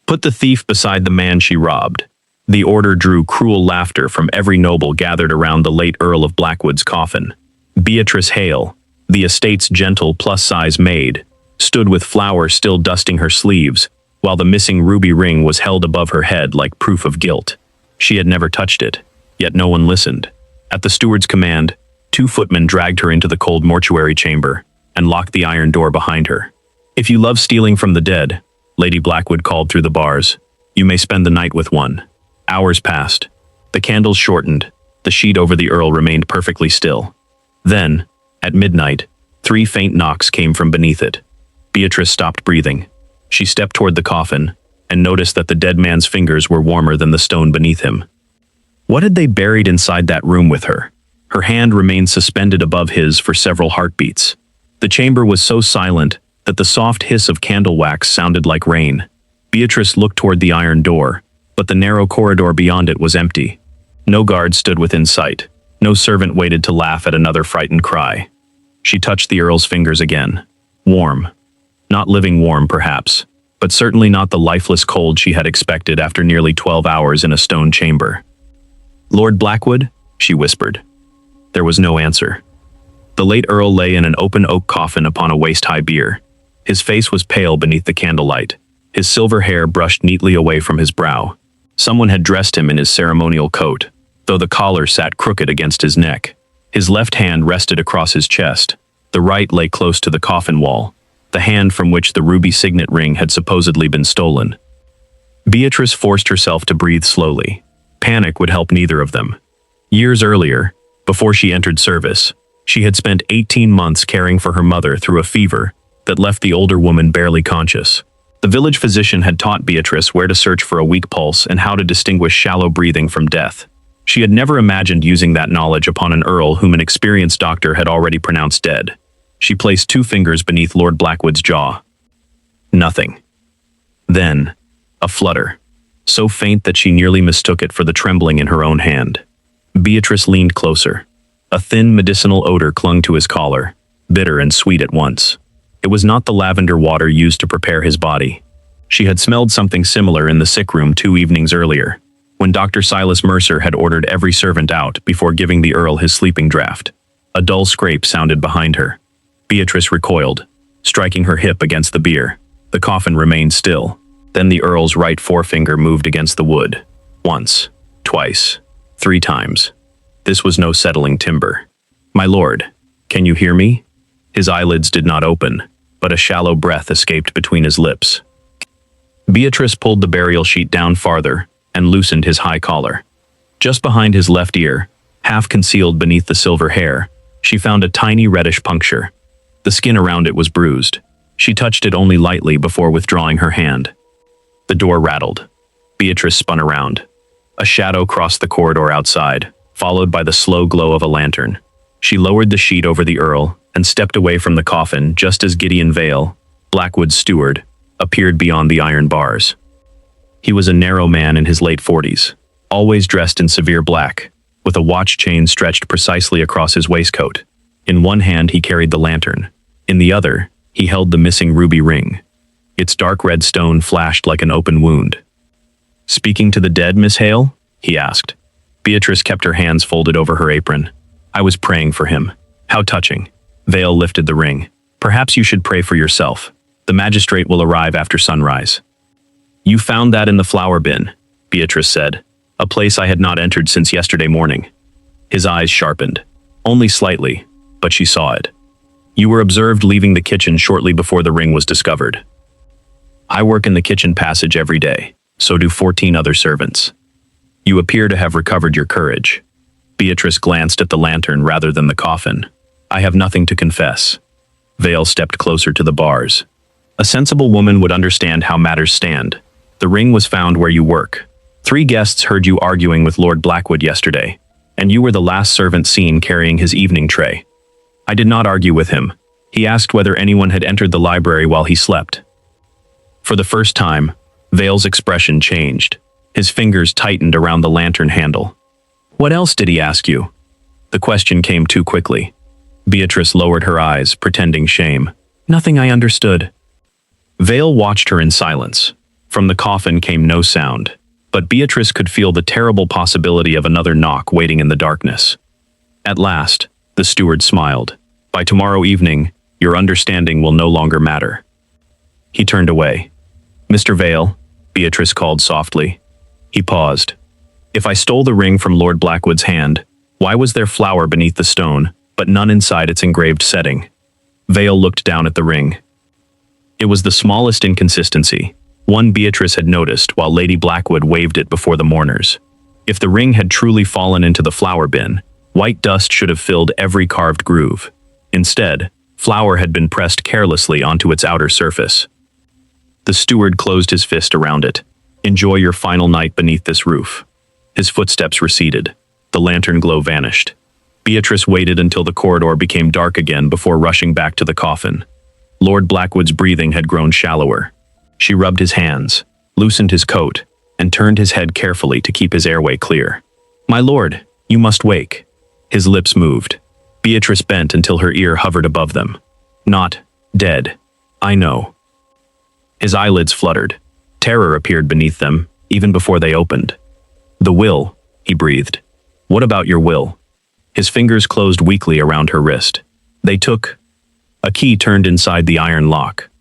Put the thief beside the man she robbed. The order drew cruel laughter from every noble gathered around the late Earl of Blackwood's coffin. Beatrice Hale, the estate's gentle plus-size maid, stood with flowers still dusting her sleeves, while the missing ruby ring was held above her head like proof of guilt. She had never touched it, yet no one listened. At the steward's command, 2 footmen dragged her into the cold mortuary chamber and locked the iron door behind her. "If you love stealing from the dead," Lady Blackwood called through the bars, "you may spend the night with one." Hours passed. The candles shortened. The sheet over the Earl remained perfectly still. Then, at midnight, 3 faint knocks came from beneath it. Beatrice stopped breathing. She stepped toward the coffin and noticed that the dead man's fingers were warmer than the stone beneath him. What had they buried inside that room with her? Her hand remained suspended above his for several heartbeats. The chamber was so silent that the soft hiss of candle wax sounded like rain. Beatrice looked toward the iron door, but the narrow corridor beyond it was empty. No guard stood within sight. No servant waited to laugh at another frightened cry. She touched the Earl's fingers again. Warm. Not living warm, perhaps, but certainly not the lifeless cold she had expected after nearly 12 hours in a stone chamber. "Lord Blackwood?" she whispered. There was no answer. The late Earl lay in an open oak coffin upon a waist-high bier. His face was pale beneath the candlelight. His silver hair brushed neatly away from his brow. Someone had dressed him in his ceremonial coat, though the collar sat crooked against his neck. His left hand rested across his chest. The right lay close to the coffin wall, the hand from which the ruby signet ring had supposedly been stolen. Beatrice forced herself to breathe slowly. Panic would help neither of them. Years earlier, before she entered service, she had spent 18 months caring for her mother through a fever that left the older woman barely conscious. The village physician had taught Beatrice where to search for a weak pulse and how to distinguish shallow breathing from death. She had never imagined using that knowledge upon an Earl whom an experienced doctor had already pronounced dead. She placed 2 fingers beneath Lord Blackwood's jaw. Nothing. Then, a flutter, so faint that she nearly mistook it for the trembling in her own hand. Beatrice leaned closer. A thin medicinal odor clung to his collar, bitter and sweet at once. It was not the lavender water used to prepare his body. She had smelled something similar in the sick room 2 evenings earlier, when Dr. Silas Mercer had ordered every servant out before giving the Earl his sleeping draught. A dull scrape sounded behind her. Beatrice recoiled, striking her hip against the bier. The coffin remained still. Then the Earl's right forefinger moved against the wood. Once, twice, 3 times. This was no settling timber. "My lord, can you hear me?" His eyelids did not open, but a shallow breath escaped between his lips. Beatrice pulled the burial sheet down farther and loosened his high collar. Just behind his left ear, half concealed beneath the silver hair, she found a tiny reddish puncture. The skin around it was bruised. She touched it only lightly before withdrawing her hand. The door rattled. Beatrice spun around. A shadow crossed the corridor outside, followed by the slow glow of a lantern. She lowered the sheet over the Earl and stepped away from the coffin just as Gideon Vale, Blackwood's steward, appeared beyond the iron bars. He was a narrow man in his late 40s, always dressed in severe black, with a watch chain stretched precisely across his waistcoat. In one hand he carried the lantern. In the other, he held the missing ruby ring. Its dark red stone flashed like an open wound. "Speaking to the dead, Miss Hale?" he asked. Beatrice kept her hands folded over her apron. "I was praying for him." "How touching." Vale lifted the ring. "Perhaps you should pray for yourself. The magistrate will arrive after sunrise." "You found that in the flower bin," Beatrice said, "a place I had not entered since yesterday morning." His eyes sharpened. Only slightly, but she saw it. "You were observed leaving the kitchen shortly before the ring was discovered." "I work in the kitchen passage every day. So do 14 other servants." "You appear to have recovered your courage." Beatrice glanced at the lantern rather than the coffin. "I have nothing to confess." Vale stepped closer to the bars. "A sensible woman would understand how matters stand. The ring was found where you work. 3 guests heard you arguing with Lord Blackwood yesterday, and you were the last servant seen carrying his evening tray. I did not argue with him. He asked whether anyone had entered the library while he slept." For the first time, Vale's expression changed. His fingers tightened around the lantern handle. "What else did he ask you?" The question came too quickly. Beatrice lowered her eyes, pretending shame. "Nothing I understood." Vale watched her in silence. From the coffin came no sound, but Beatrice could feel the terrible possibility of another knock waiting in the darkness. At last, the steward smiled. By tomorrow evening, your understanding will no longer matter. He turned away. Mr. Vale, Beatrice called softly. He paused. If I stole the ring from Lord Blackwood's hand, why was there flower beneath the stone, but none inside its engraved setting? Vale looked down at the ring. It was the smallest inconsistency, one Beatrice had noticed while Lady Blackwood waved it before the mourners. If the ring had truly fallen into the flower bin, white dust should have filled every carved groove. Instead, flour had been pressed carelessly onto its outer surface. The steward closed his fist around it. Enjoy your final night beneath this roof. His footsteps receded. The lantern glow vanished. Beatrice waited until the corridor became dark again before rushing back to the coffin. Lord Blackwood's breathing had grown shallower. She rubbed his hands, loosened his coat, and turned his head carefully to keep his airway clear. My lord, you must wake. His lips moved. Beatrice bent until her ear hovered above them. Not dead. I know. His eyelids fluttered. Terror appeared beneath them, even before they opened. The will, he breathed. What about your will? His fingers closed weakly around her wrist. They took. A key turned inside the iron lock.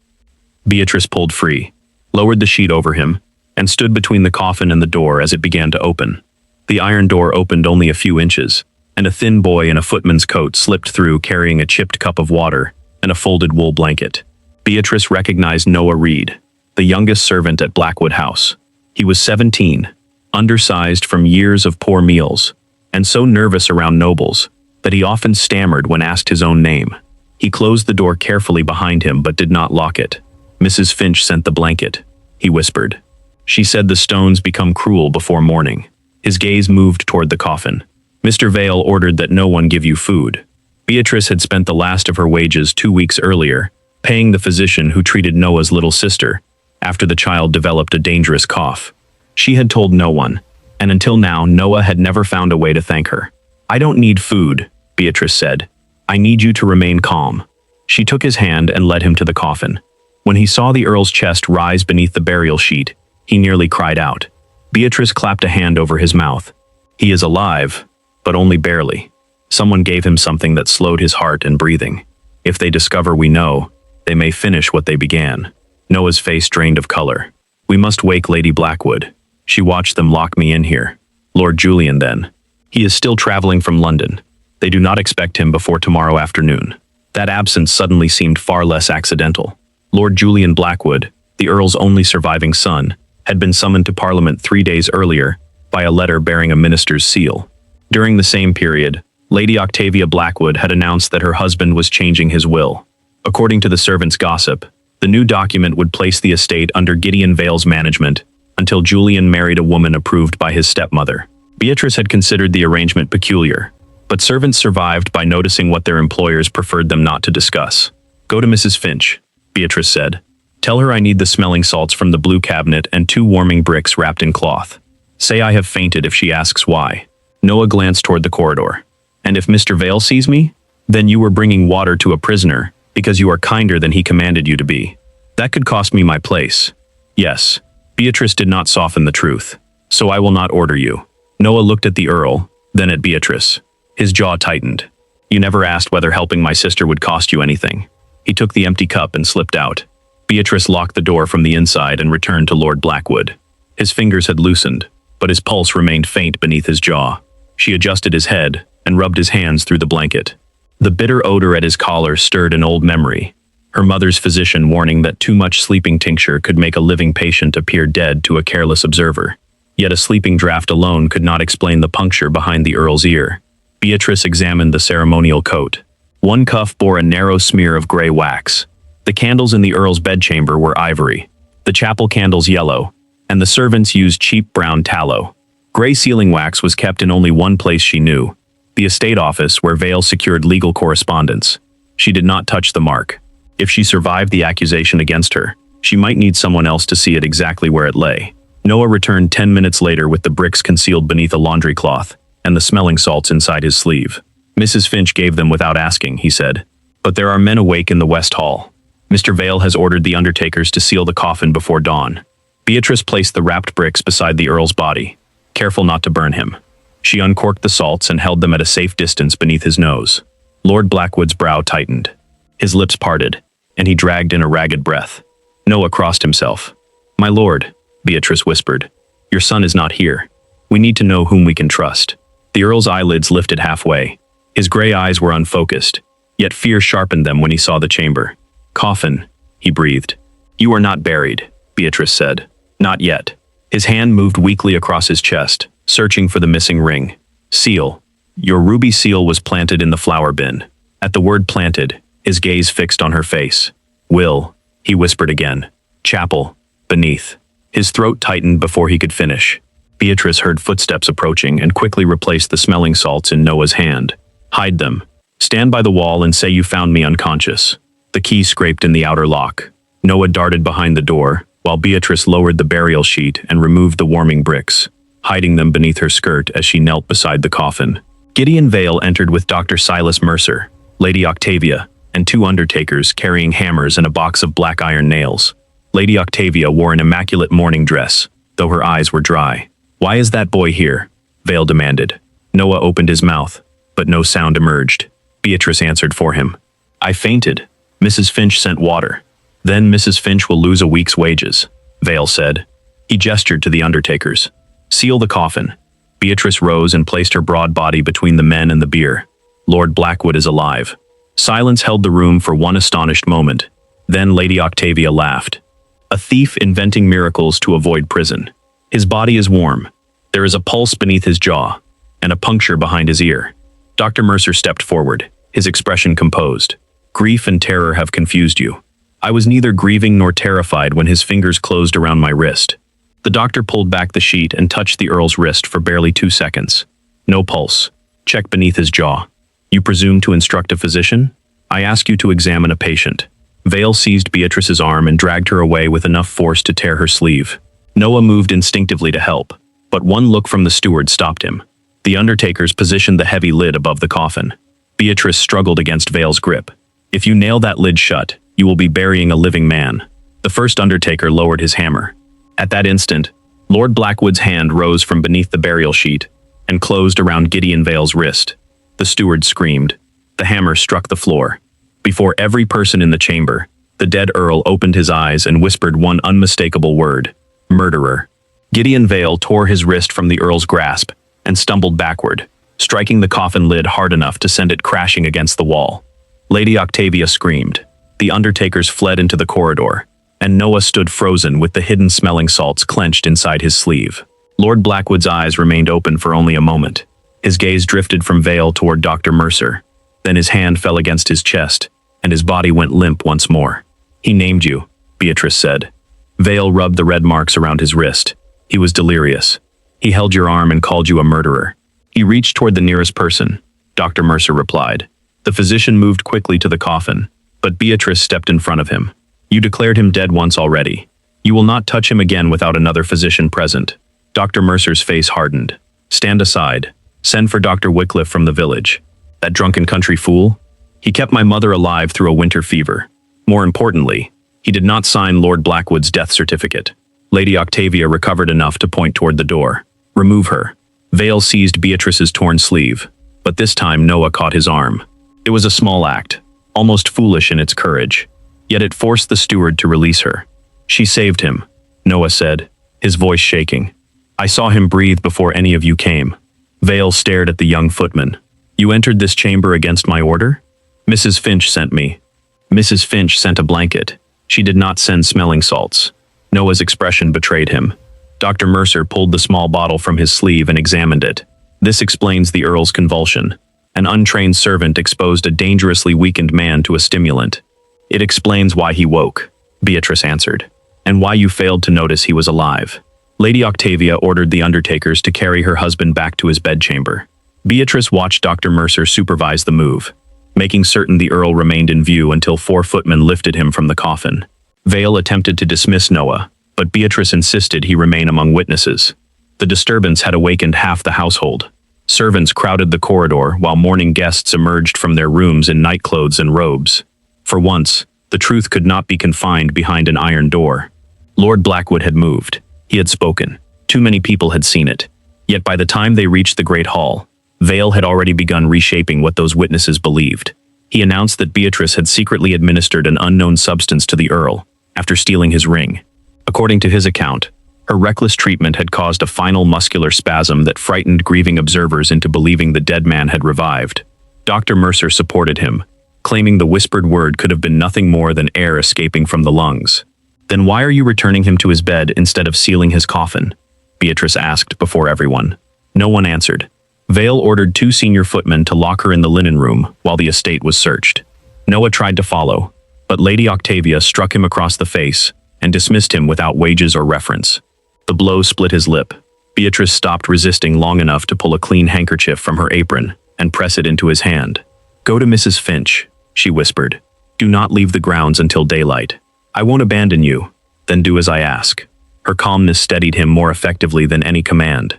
Beatrice pulled free, lowered the sheet over him, and stood between the coffin and the door as it began to open. The iron door opened only a few inches, and a thin boy in a footman's coat slipped through carrying a chipped cup of water and a folded wool blanket. Beatrice recognized Noah Reed, the youngest servant at Blackwood House. He was 17, undersized from years of poor meals, and so nervous around nobles that he often stammered when asked his own name. He closed the door carefully behind him but did not lock it. Mrs. Finch sent the blanket, he whispered. She said the stones become cruel before morning. His gaze moved toward the coffin. Mr. Vale ordered that no one give you food. Beatrice had spent the last of her wages 2 weeks earlier, paying the physician who treated Noah's little sister after the child developed a dangerous cough. She had told no one, and until now Noah had never found a way to thank her. I don't need food, Beatrice said. I need you to remain calm. She took his hand and led him to the coffin. When he saw the Earl's chest rise beneath the burial sheet, he nearly cried out. Beatrice clapped a hand over his mouth. He is alive, but only barely. Someone gave him something that slowed his heart and breathing. If they discover we know, they may finish what they began. Noah's face drained of color. We must wake Lady Blackwood. She watched them lock me in here. Lord Julian then. He is still traveling from London. They do not expect him before tomorrow afternoon. That absence suddenly seemed far less accidental. Lord Julian Blackwood, the Earl's only surviving son, had been summoned to Parliament 3 days earlier by a letter bearing a minister's seal. During the same period, Lady Octavia Blackwood had announced that her husband was changing his will. According to the servants' gossip, the new document would place the estate under Gideon Vale's management until Julian married a woman approved by his stepmother. Beatrice had considered the arrangement peculiar, but servants survived by noticing what their employers preferred them not to discuss. Go to Mrs. Finch, Beatrice said. Tell her I need the smelling salts from the blue cabinet and 2 warming bricks wrapped in cloth. Say I have fainted if she asks why. Noah glanced toward the corridor. And if Mr. Vale sees me? Then you were bringing water to a prisoner because you are kinder than he commanded you to be. That could cost me my place. Yes, Beatrice did not soften the truth. So I will not order you. Noah looked at the Earl, then at Beatrice. His jaw tightened. You never asked whether helping my sister would cost you anything. He took the empty cup and slipped out. Beatrice locked the door from the inside and returned to Lord Blackwood. His fingers had loosened, but his pulse remained faint beneath his jaw. She adjusted his head and rubbed his hands through the blanket. The bitter odor at his collar stirred an old memory. Her mother's physician warning that too much sleeping tincture could make a living patient appear dead to a careless observer. Yet a sleeping draught alone could not explain the puncture behind the Earl's ear. Beatrice examined the ceremonial coat. One cuff bore a narrow smear of gray wax. The candles in the Earl's bedchamber were ivory, the chapel candles yellow, and the servants used cheap brown tallow. Gray sealing wax was kept in only one place she knew, the estate office where Vale secured legal correspondence. She did not touch the mark. If she survived the accusation against her, she might need someone else to see it exactly where it lay. Noah returned 10 minutes later with the bricks concealed beneath a laundry cloth and the smelling salts inside his sleeve. Mrs. Finch gave them without asking, he said. But there are men awake in the West Hall. Mr. Vale has ordered the undertakers to seal the coffin before dawn. Beatrice placed the wrapped bricks beside the Earl's body, careful not to burn him. She uncorked the salts and held them at a safe distance beneath his nose. Lord Blackwood's brow tightened. His lips parted, and he dragged in a ragged breath. Noah crossed himself. "My lord," Beatrice whispered, "your son is not here. We need to know whom we can trust." The Earl's eyelids lifted halfway. His gray eyes were unfocused, yet fear sharpened them when he saw the chamber. "Coffin," he breathed. "You are not buried," Beatrice said. "Not yet." His hand moved weakly across his chest, searching for the missing ring. "Seal. Your ruby seal was planted in the flower bin." At the word planted, his gaze fixed on her face. "Will," he whispered again. "Chapel. Beneath." His throat tightened before he could finish. Beatrice heard footsteps approaching and quickly replaced the smelling salts in Noah's hand. "Hide them. Stand by the wall and say you found me unconscious." The key scraped in the outer lock. Noah darted behind the door, while Beatrice lowered the burial sheet and removed the warming bricks, hiding them beneath her skirt as she knelt beside the coffin. Gideon Vale entered with Dr. Silas Mercer, Lady Octavia, and 2 undertakers carrying hammers and a box of black iron nails. Lady Octavia wore an immaculate mourning dress, though her eyes were dry. "Why is that boy here?" Vale demanded. Noah opened his mouth, but no sound emerged. Beatrice answered for him. "I fainted. Mrs. Finch sent water." "Then Mrs. Finch will lose a week's wages," Vale said. He gestured to the undertakers. "Seal the coffin." Beatrice rose and placed her broad body between the men and the bier. "Lord Blackwood is alive." Silence held the room for one astonished moment. Then Lady Octavia laughed. "A thief inventing miracles to avoid prison. His body is warm. There is a pulse beneath his jaw, and a puncture behind his ear." Dr. Mercer stepped forward, his expression composed. "Grief and terror have confused you. I was neither grieving nor terrified when his fingers closed around my wrist." The doctor pulled back the sheet and touched the Earl's wrist for barely 2 seconds. "No pulse. Check beneath his jaw. You presume to instruct a physician? I ask you to examine a patient." Vale seized Beatrice's arm and dragged her away with enough force to tear her sleeve. Noah moved instinctively to help, but one look from the steward stopped him. The undertakers positioned the heavy lid above the coffin. Beatrice struggled against Vale's grip. "If you nail that lid shut, you will be burying a living man." The first undertaker lowered his hammer. At that instant, Lord Blackwood's hand rose from beneath the burial sheet and closed around Gideon Vale's wrist. The steward screamed. The hammer struck the floor. Before every person in the chamber, the dead Earl opened his eyes and whispered one unmistakable word: "Murderer." Gideon Vale tore his wrist from the Earl's grasp and stumbled backward, striking the coffin lid hard enough to send it crashing against the wall. Lady Octavia screamed. The undertakers fled into the corridor, and Noah stood frozen with the hidden smelling salts clenched inside his sleeve. Lord Blackwood's eyes remained open for only a moment. His gaze drifted from Vale toward Dr. Mercer. Then his hand fell against his chest, and his body went limp once more. "He named you," Beatrice said. Vale rubbed the red marks around his wrist. "He was delirious. He held your arm and called you a murderer." He reached toward the nearest person, Dr. Mercer replied. The physician moved quickly to the coffin, but Beatrice stepped in front of him. "You declared him dead once already. You will not touch him again without another physician present." Dr. Mercer's face hardened. "Stand aside. Send for Dr. Wycliffe from the village." "That drunken country fool? He kept my mother alive through a winter fever. More importantly, he did not sign Lord Blackwood's death certificate." Lady Octavia recovered enough to point toward the door. "Remove her." Vale seized Beatrice's torn sleeve, but this time Noah caught his arm. It was a small act, almost foolish in its courage, yet it forced the steward to release her. "She saved him," Noah said, his voice shaking. "I saw him breathe before any of you came." Vale stared at the young footman. "You entered this chamber against my order?" "Mrs. Finch sent me." "Mrs. Finch sent a blanket. She did not send smelling salts." Noah's expression betrayed him. Dr. Mercer pulled the small bottle from his sleeve and examined it. "This explains the Earl's convulsion. An untrained servant exposed a dangerously weakened man to a stimulant. It explains why he woke," Beatrice answered, "and why you failed to notice he was alive." Lady Octavia ordered the undertakers to carry her husband back to his bedchamber. Beatrice watched Dr. Mercer supervise the move, making certain the Earl remained in view until 4 footmen lifted him from the coffin. Vale attempted to dismiss Noah, but Beatrice insisted he remain among witnesses. The disturbance had awakened half the household. Servants crowded the corridor while mourning guests emerged from their rooms in nightclothes and robes. For once, the truth could not be confined behind an iron door. Lord Blackwood had moved. He had spoken. Too many people had seen it. Yet by the time they reached the Great Hall, Vale had already begun reshaping what those witnesses believed. He announced that Beatrice had secretly administered an unknown substance to the Earl after stealing his ring. According to his account, her reckless treatment had caused a final muscular spasm that frightened grieving observers into believing the dead man had revived. Dr. Mercer supported him, claiming the whispered word could have been nothing more than air escaping from the lungs. "Then why are you returning him to his bed instead of sealing his coffin?" Beatrice asked before everyone. No one answered. Vale ordered 2 senior footmen to lock her in the linen room while the estate was searched. Noah tried to follow, but Lady Octavia struck him across the face and dismissed him without wages or reference. The blow split his lip. Beatrice stopped resisting long enough to pull a clean handkerchief from her apron and press it into his hand. "Go to Mrs. Finch," she whispered. "Do not leave the grounds until daylight. I won't abandon you. Then do as I ask." Her calmness steadied him more effectively than any command.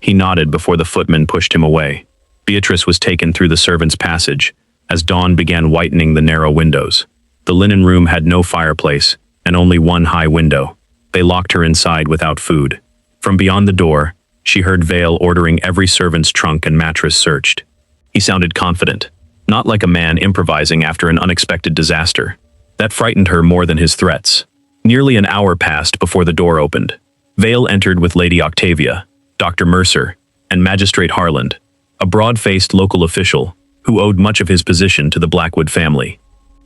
He nodded before the footman pushed him away. Beatrice was taken through the servants' passage as dawn began whitening the narrow windows. The linen room had no fireplace and only one high window. They locked her inside without food. From beyond the door, she heard Vale ordering every servant's trunk and mattress searched. He sounded confident, not like a man improvising after an unexpected disaster. That frightened her more than his threats. Nearly an hour passed before the door opened. Vale entered with Lady Octavia, Dr. Mercer, and Magistrate Harland, a broad-faced local official who owed much of his position to the Blackwood family.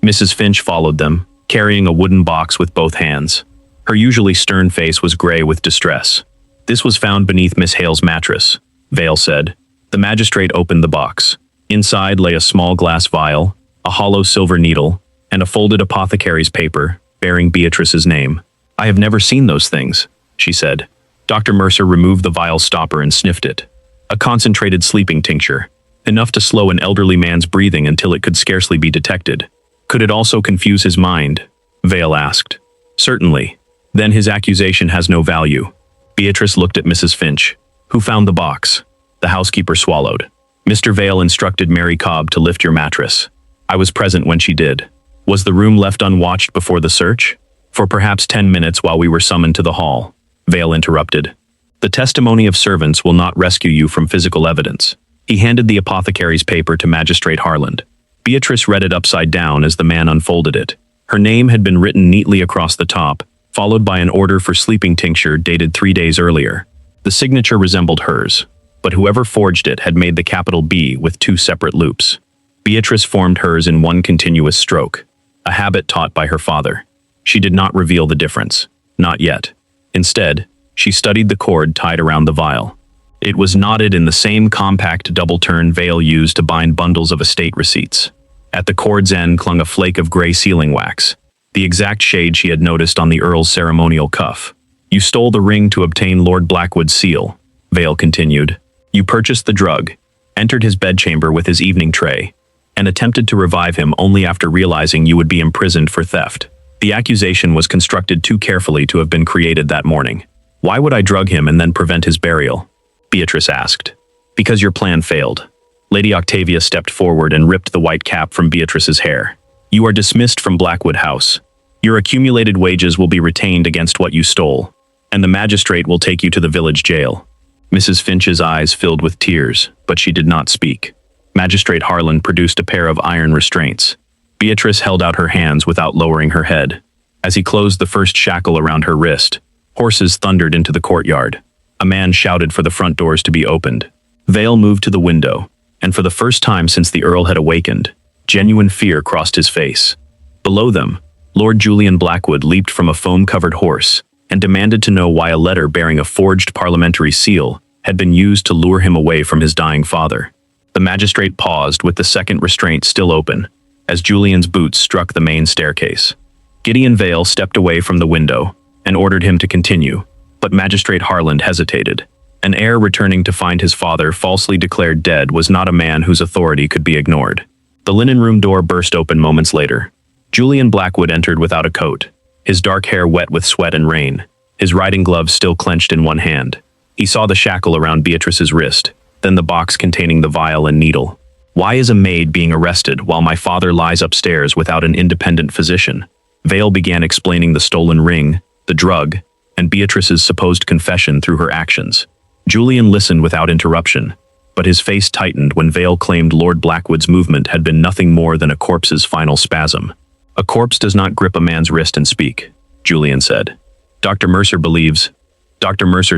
Mrs. Finch followed them, carrying a wooden box with both hands. Her usually stern face was gray with distress. "This was found beneath Miss Hale's mattress," Vale said. The magistrate opened the box. Inside lay a small glass vial, a hollow silver needle, and a folded apothecary's paper bearing Beatrice's name. "I have never seen those things," she said. Dr. Mercer removed the vial stopper and sniffed it. A concentrated sleeping tincture, enough to slow an elderly man's breathing until it could scarcely be detected. "Could it also confuse his mind?" Vale asked. "Certainly. Then his accusation has no value." Beatrice looked at Mrs. Finch. "Who found the box?" The housekeeper swallowed. "Mr. Vale instructed Mary Cobb to lift your mattress. I was present when she did." "Was the room left unwatched before the search?" "For perhaps 10 minutes while we were summoned to the hall," Vale interrupted. "The testimony of servants will not rescue you from physical evidence." He handed the apothecary's paper to Magistrate Harland. Beatrice read it upside down as the man unfolded it. Her name had been written neatly across the top, followed by an order for sleeping tincture dated 3 days earlier. The signature resembled hers, but whoever forged it had made the capital B with 2 separate loops. Beatrice formed hers in one continuous stroke, a habit taught by her father. She did not reveal the difference. Not yet. Instead, she studied the cord tied around the vial. It was knotted in the same compact double-turn Vale used to bind bundles of estate receipts. At the cord's end clung a flake of gray sealing wax, the exact shade she had noticed on the Earl's ceremonial cuff. "You stole the ring to obtain Lord Blackwood's seal," Vale continued. "You purchased the drug, entered his bedchamber with his evening tray, and attempted to revive him only after realizing you would be imprisoned for theft. The accusation was constructed too carefully to have been created that morning. Why would I drug him and then prevent his burial?" Beatrice asked. "Because your plan failed." Lady Octavia stepped forward and ripped the white cap from Beatrice's hair. "You are dismissed from Blackwood House. Your accumulated wages will be retained against what you stole, and the magistrate will take you to the village jail." Mrs. Finch's eyes filled with tears, but she did not speak. Magistrate Harland produced a pair of iron restraints. Beatrice held out her hands without lowering her head. As he closed the first shackle around her wrist, horses thundered into the courtyard. A man shouted for the front doors to be opened. Vale moved to the window, and for the first time since the Earl had awakened, genuine fear crossed his face. Below them, Lord Julian Blackwood leaped from a foam-covered horse and demanded to know why a letter bearing a forged parliamentary seal had been used to lure him away from his dying father. The magistrate paused with the second restraint still open, as Julian's boots struck the main staircase. Gideon Vale stepped away from the window and ordered him to continue, but Magistrate Harland hesitated. An heir returning to find his father falsely declared dead was not a man whose authority could be ignored. The linen room door burst open moments later. Julian Blackwood entered without a coat, his dark hair wet with sweat and rain, his riding gloves still clenched in one hand. He saw the shackle around Beatrice's wrist, then the box containing the vial and needle. "Why is a maid being arrested while my father lies upstairs without an independent physician?" Vale began explaining the stolen ring, the drug, and Beatrice's supposed confession through her actions. Julian listened without interruption, but his face tightened when Vale claimed Lord Blackwood's movement had been nothing more than a corpse's final spasm. "A corpse does not grip a man's wrist and speak," Julian said. Dr. Mercer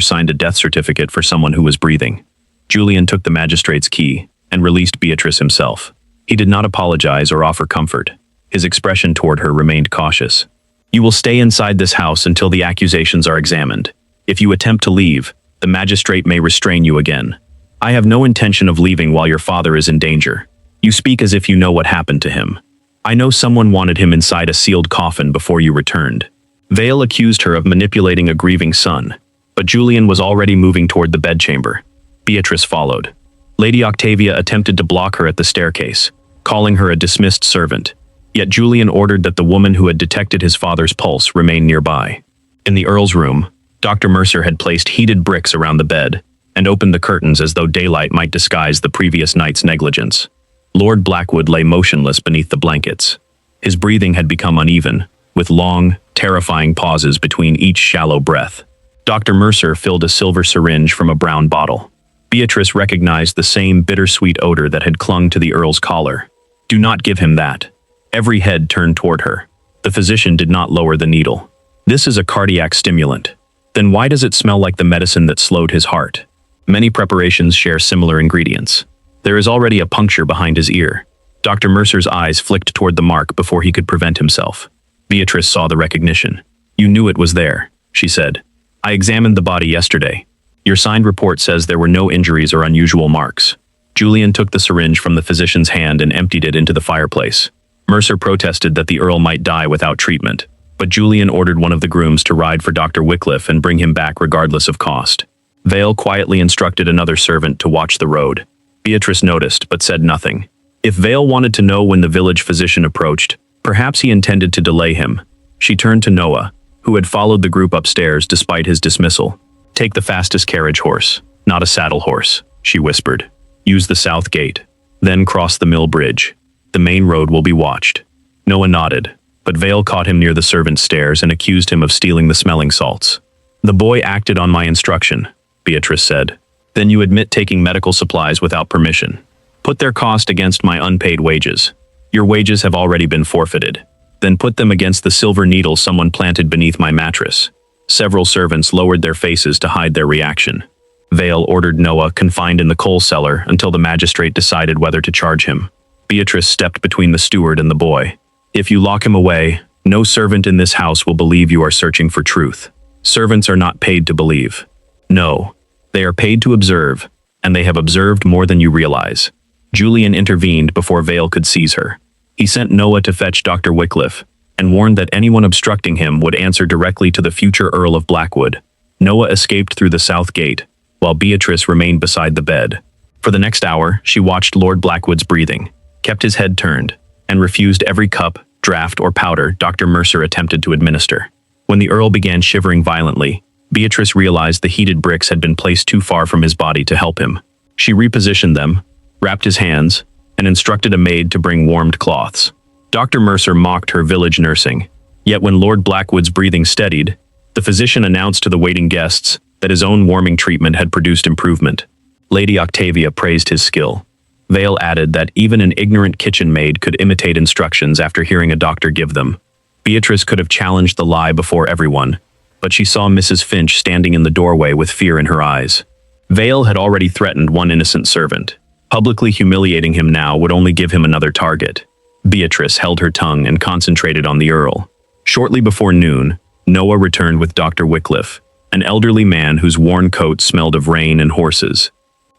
signed a death certificate for someone who was breathing. Julian took the magistrate's key and released Beatrice himself. He did not apologize or offer comfort. His expression toward her remained cautious. "You will stay inside this house until the accusations are examined. If you attempt to leave, the magistrate may restrain you again. I have no intention of leaving while your father is in danger. You speak as if you know what happened to him. I know someone wanted him inside a sealed coffin before you returned." Vale accused her of manipulating a grieving son, but Julian was already moving toward the bedchamber. Beatrice followed. Lady Octavia attempted to block her at the staircase, calling her a dismissed servant, yet Julian ordered that the woman who had detected his father's pulse remain nearby. In the Earl's room, Dr. Mercer had placed heated bricks around the bed and opened the curtains as though daylight might disguise the previous night's negligence. Lord Blackwood lay motionless beneath the blankets. His breathing had become uneven, with long, terrifying pauses between each shallow breath. Dr. Mercer filled a silver syringe from a brown bottle. Beatrice recognized the same bittersweet odor that had clung to the Earl's collar. "Do not give him that." Every head turned toward her. The physician did not lower the needle. "This is a cardiac stimulant. Then why does it smell like the medicine that slowed his heart?" Many preparations share similar ingredients. There is already a puncture behind his ear. Dr. Mercer's eyes flicked toward the mark before he could prevent himself. Beatrice saw the recognition. "You knew it was there," she said. "I examined the body yesterday. Your signed report says there were no injuries or unusual marks." Julian took the syringe from the physician's hand and emptied it into the fireplace. Mercer protested that the Earl might die without treatment, but Julian ordered one of the grooms to ride for Dr. Wycliffe and bring him back regardless of cost. Vale quietly instructed another servant to watch the road. Beatrice noticed, but said nothing. If Vale wanted to know when the village physician approached, perhaps he intended to delay him. She turned to Noah, who had followed the group upstairs despite his dismissal. "Take the fastest carriage horse, not a saddle horse," she whispered. "Use the south gate, then cross the mill bridge. The main road will be watched." Noah nodded, but Vale caught him near the servants' stairs and accused him of stealing the smelling salts. "The boy acted on my instruction," Beatrice said. "Then you admit taking medical supplies without permission. Put their cost against my unpaid wages. Your wages have already been forfeited. Then put them against the silver needle someone planted beneath my mattress." Several servants lowered their faces to hide their reaction. Vale ordered Noah confined in the coal cellar until the magistrate decided whether to charge him. Beatrice stepped between the steward and the boy. "If you lock him away, no servant in this house will believe you are searching for truth. Servants are not paid to believe. No, they are paid to observe, and they have observed more than you realize." Julian intervened before Vale could seize her. He sent Noah to fetch Dr. Wycliffe, and warned that anyone obstructing him would answer directly to the future Earl of Blackwood. Noah escaped through the south gate, while Beatrice remained beside the bed. For the next hour, she watched Lord Blackwood's breathing, kept his head turned, and refused every cup, draught, or powder Dr. Mercer attempted to administer. When the Earl began shivering violently, Beatrice realized the heated bricks had been placed too far from his body to help him. She repositioned them, wrapped his hands, and instructed a maid to bring warmed cloths. Dr. Mercer mocked her village nursing, yet when Lord Blackwood's breathing steadied, the physician announced to the waiting guests that his own warming treatment had produced improvement. Lady Octavia praised his skill. Vale added that even an ignorant kitchen maid could imitate instructions after hearing a doctor give them. Beatrice could have challenged the lie before everyone, but she saw Mrs. Finch standing in the doorway with fear in her eyes. Vale had already threatened one innocent servant. Publicly humiliating him now would only give him another target. Beatrice held her tongue and concentrated on the Earl. Shortly before noon, Noah returned with Dr. Wycliffe, an elderly man whose worn coat smelled of rain and horses.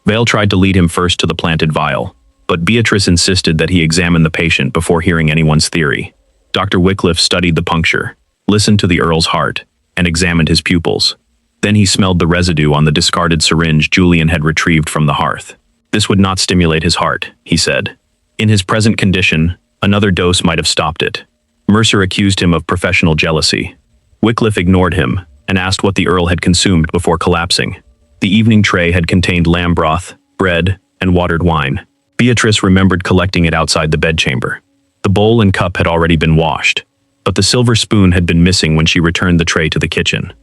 Vale tried to lead him first to the planted vial, but Beatrice insisted that he examine the patient before hearing anyone's theory. Dr. Wycliffe studied the puncture, listened to the Earl's heart, and examined his pupils. Then he smelled the residue on the discarded syringe Julian had retrieved from the hearth. "This would not stimulate his heart," he said. "In his present condition, another dose might have stopped it." Mercer accused him of professional jealousy. Wycliffe ignored him and asked what the Earl had consumed before collapsing. The evening tray had contained lamb broth, bread, and watered wine. Beatrice remembered collecting it outside the bedchamber. The bowl and cup had already been washed. but the silver spoon had been missing when she returned the tray to the kitchen.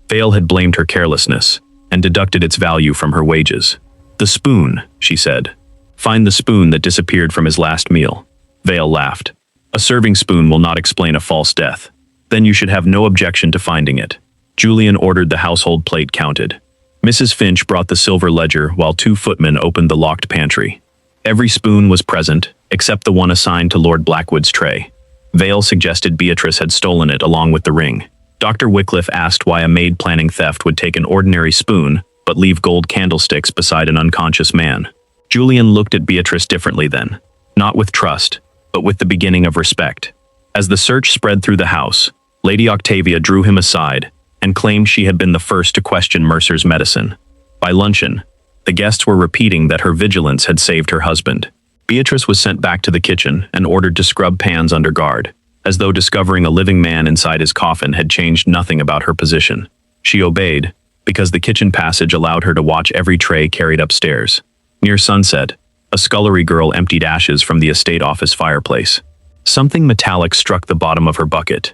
Vale had blamed her carelessness and deducted its value from her wages. "The spoon," she said. "Find the spoon that disappeared from his last meal." Vale laughed. "A serving spoon will not explain a false death. Then you should have no objection to finding it." Julian ordered the household plate counted. Mrs. Finch brought the silver ledger while 2 footmen opened the locked pantry. Every spoon was present, except the one assigned to Lord Blackwood's tray. Vale suggested Beatrice had stolen it along with the ring. Dr. Wycliffe asked why a maid planning theft would take an ordinary spoon, but leave gold candlesticks beside an unconscious man. Julian looked at Beatrice differently then, not with trust, but with the beginning of respect. As the search spread through the house, Lady Octavia drew him aside and claimed she had been the first to question Mercer's medicine. By luncheon, the guests were repeating that her vigilance had saved her husband. Beatrice was sent back to the kitchen and ordered to scrub pans under guard, as though discovering a living man inside his coffin had changed nothing about her position. She obeyed, because the kitchen passage allowed her to watch every tray carried upstairs. Near sunset, a scullery girl emptied ashes from the estate office fireplace. Something metallic struck the bottom of her bucket.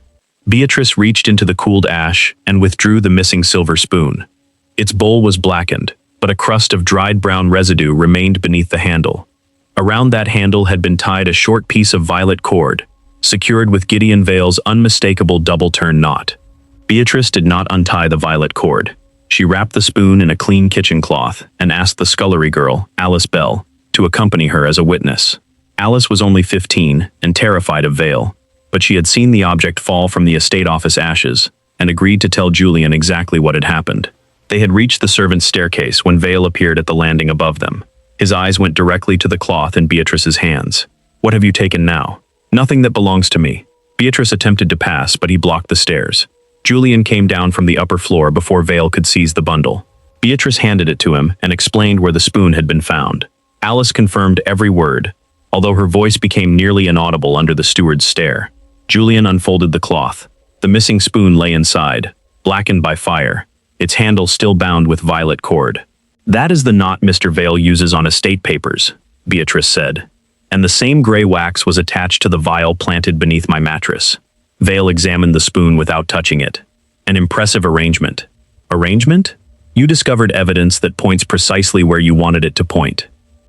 Beatrice reached into the cooled ash and withdrew the missing silver spoon. Its bowl was blackened, but a crust of dried brown residue remained beneath the handle. Around that handle had been tied a short piece of violet cord, secured with Gideon Vale's unmistakable double-turn knot. Beatrice did not untie the violet cord. She wrapped the spoon in a clean kitchen cloth and asked the scullery girl, Alice Bell, to accompany her as a witness. Alice was only 15 and terrified of Vale, but she had seen the object fall from the estate office ashes and agreed to tell Julian exactly what had happened. They had reached the servants' staircase when Vale appeared at the landing above them. His eyes went directly to the cloth in Beatrice's hands. "What have you taken now?" "Nothing that belongs to me." Beatrice attempted to pass, but he blocked the stairs. Julian came down from the upper floor before Vale could seize the bundle. Beatrice handed it to him and explained where the spoon had been found. Alice confirmed every word, although her voice became nearly inaudible under the steward's stare. Julian unfolded the cloth. The missing spoon lay inside, blackened by fire, its handle still bound with violet cord. "That is the knot Mr. Vale uses on estate papers," Beatrice said. "And the same gray wax was attached to the vial planted beneath my mattress." Vale examined the spoon without touching it. "An impressive arrangement." "Arrangement? You discovered evidence that points precisely where you wanted it to point.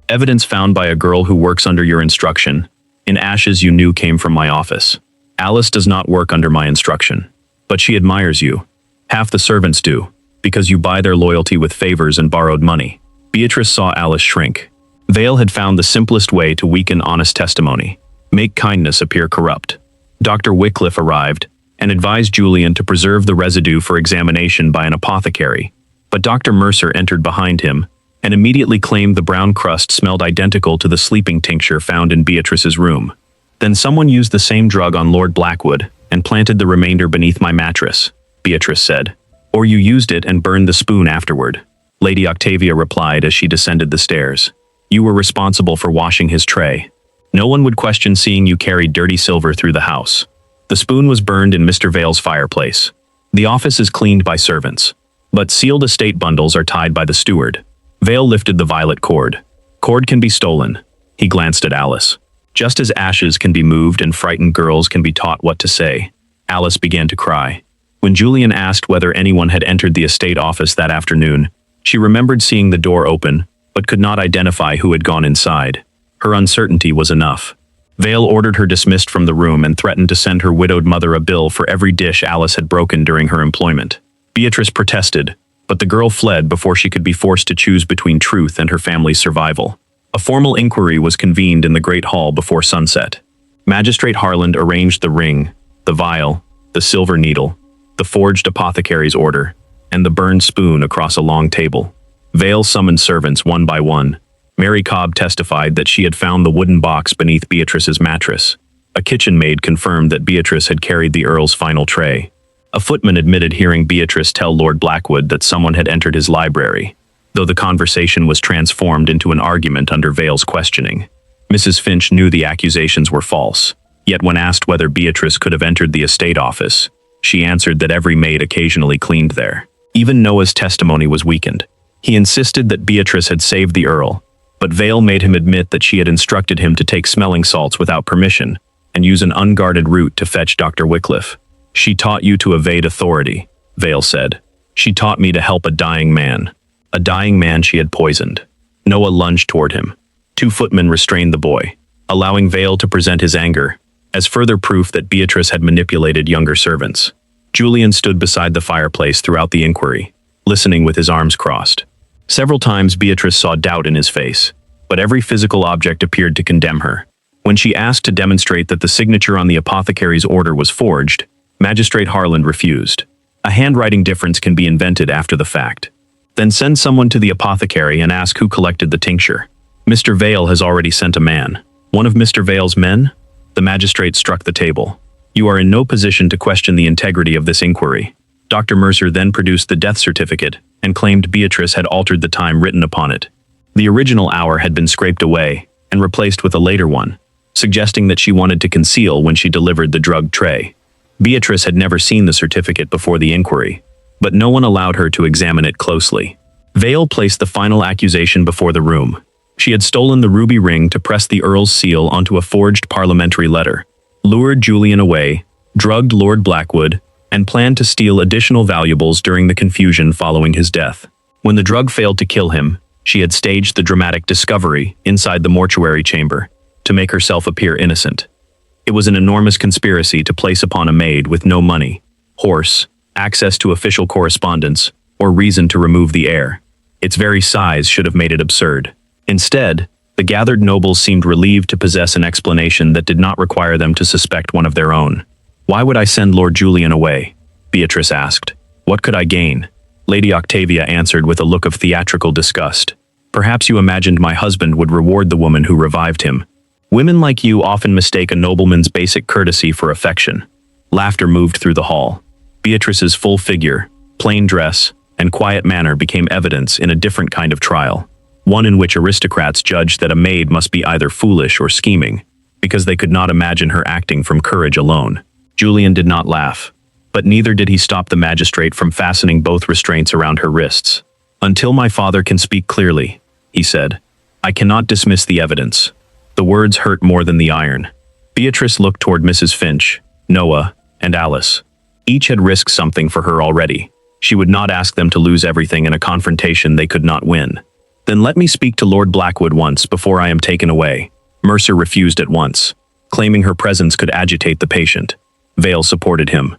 Evidence found by a girl who works under your instruction, in ashes you knew came from my office. Alice does not work under my instruction, but she admires you. Half the servants do, because you buy their loyalty with favors and borrowed money." Beatrice saw Alice shrink. Vale had found the simplest way to weaken honest testimony, make kindness appear corrupt. Dr. Wycliffe arrived and advised Julian to preserve the residue for examination by an apothecary, but Dr. Mercer entered behind him and immediately claimed the brown crust smelled identical to the sleeping tincture found in Beatrice's room. "Then someone used the same drug on Lord Blackwood and planted the remainder beneath my mattress," Beatrice said. "Or you used it and burned the spoon afterward," Lady Octavia replied as she descended the stairs. "You were responsible for washing his tray. No one would question seeing you carry dirty silver through the house. The spoon was burned in Mr. Vale's fireplace. The office is cleaned by servants, but sealed estate bundles are tied by the steward." Vale lifted the violet cord. "Cord can be stolen." He glanced at Alice. "Just as ashes can be moved and frightened girls can be taught what to say." Alice began to cry. When Julian asked whether anyone had entered the estate office that afternoon, she remembered seeing the door open, but could not identify who had gone inside. Her uncertainty was enough. Vale ordered her dismissed from the room and threatened to send her widowed mother a bill for every dish Alice had broken during her employment. Beatrice protested, but the girl fled before she could be forced to choose between truth and her family's survival. A formal inquiry was convened in the Great Hall before sunset. Magistrate Harland arranged the ring, the vial, the silver needle, the forged apothecary's order, and the burned spoon across a long table. Vale summoned servants one by one. Mary Cobb testified that she had found the wooden box beneath Beatrice's mattress. A kitchen maid confirmed that Beatrice had carried the Earl's final tray. A footman admitted hearing Beatrice tell Lord Blackwood that someone had entered his library, though the conversation was transformed into an argument under Vale's questioning. Mrs. Finch knew the accusations were false, yet when asked whether Beatrice could have entered the estate office, she answered that every maid occasionally cleaned there. Even Noah's testimony was weakened. He insisted that Beatrice had saved the Earl, but Vale made him admit that she had instructed him to take smelling salts without permission, and use an unguarded route to fetch Dr. Wycliffe. She taught you to evade authority, Vale said. She taught me to help a dying man. A dying man she had poisoned. Noah lunged toward him. 2 footmen restrained the boy, allowing Vale to present his anger, as further proof that Beatrice had manipulated younger servants. Julian stood beside the fireplace throughout the inquiry, listening with his arms crossed. Several times Beatrice saw doubt in his face, but every physical object appeared to condemn her. When she asked to demonstrate that the signature on the apothecary's order was forged, Magistrate Harland refused. A handwriting difference can be invented after the fact. Then send someone to the apothecary and ask who collected the tincture. Mr. Vale has already sent a man. One of Mr. Vale's men? The magistrate struck the table. You are in no position to question the integrity of this inquiry. Dr. Mercer then produced the death certificate and claimed Beatrice had altered the time written upon it. The original hour had been scraped away and replaced with a later one, suggesting that she wanted to conceal when she delivered the drug tray. Beatrice had never seen the certificate before the inquiry, but no one allowed her to examine it closely. Vale placed the final accusation before the room. She had stolen the ruby ring to press the Earl's seal onto a forged parliamentary letter, lured Julian away, drugged Lord Blackwood, and planned to steal additional valuables during the confusion following his death. When the drug failed to kill him, she had staged the dramatic discovery inside the mortuary chamber to make herself appear innocent. It was an enormous conspiracy to place upon a maid with no money, horse, access to official correspondence, or reason to remove the heir. Its very size should have made it absurd. Instead, the gathered nobles seemed relieved to possess an explanation that did not require them to suspect one of their own. Why would I send Lord Julian away? Beatrice asked. What could I gain? Lady Octavia answered with a look of theatrical disgust. Perhaps you imagined my husband would reward the woman who revived him. Women like you often mistake a nobleman's basic courtesy for affection. Laughter moved through the hall. Beatrice's full figure, plain dress, and quiet manner became evidence in a different kind of trial, one in which aristocrats judged that a maid must be either foolish or scheming, because they could not imagine her acting from courage alone. Julian did not laugh, but neither did he stop the magistrate from fastening both restraints around her wrists. Until my father can speak clearly, he said, I cannot dismiss the evidence. The words hurt more than the iron. Beatrice looked toward Mrs. Finch, Noah, and Alice. Each had risked something for her already. She would not ask them to lose everything in a confrontation they could not win. Then let me speak to Lord Blackwood once before I am taken away. Mercer refused at once, claiming her presence could agitate the patient. Vale supported him.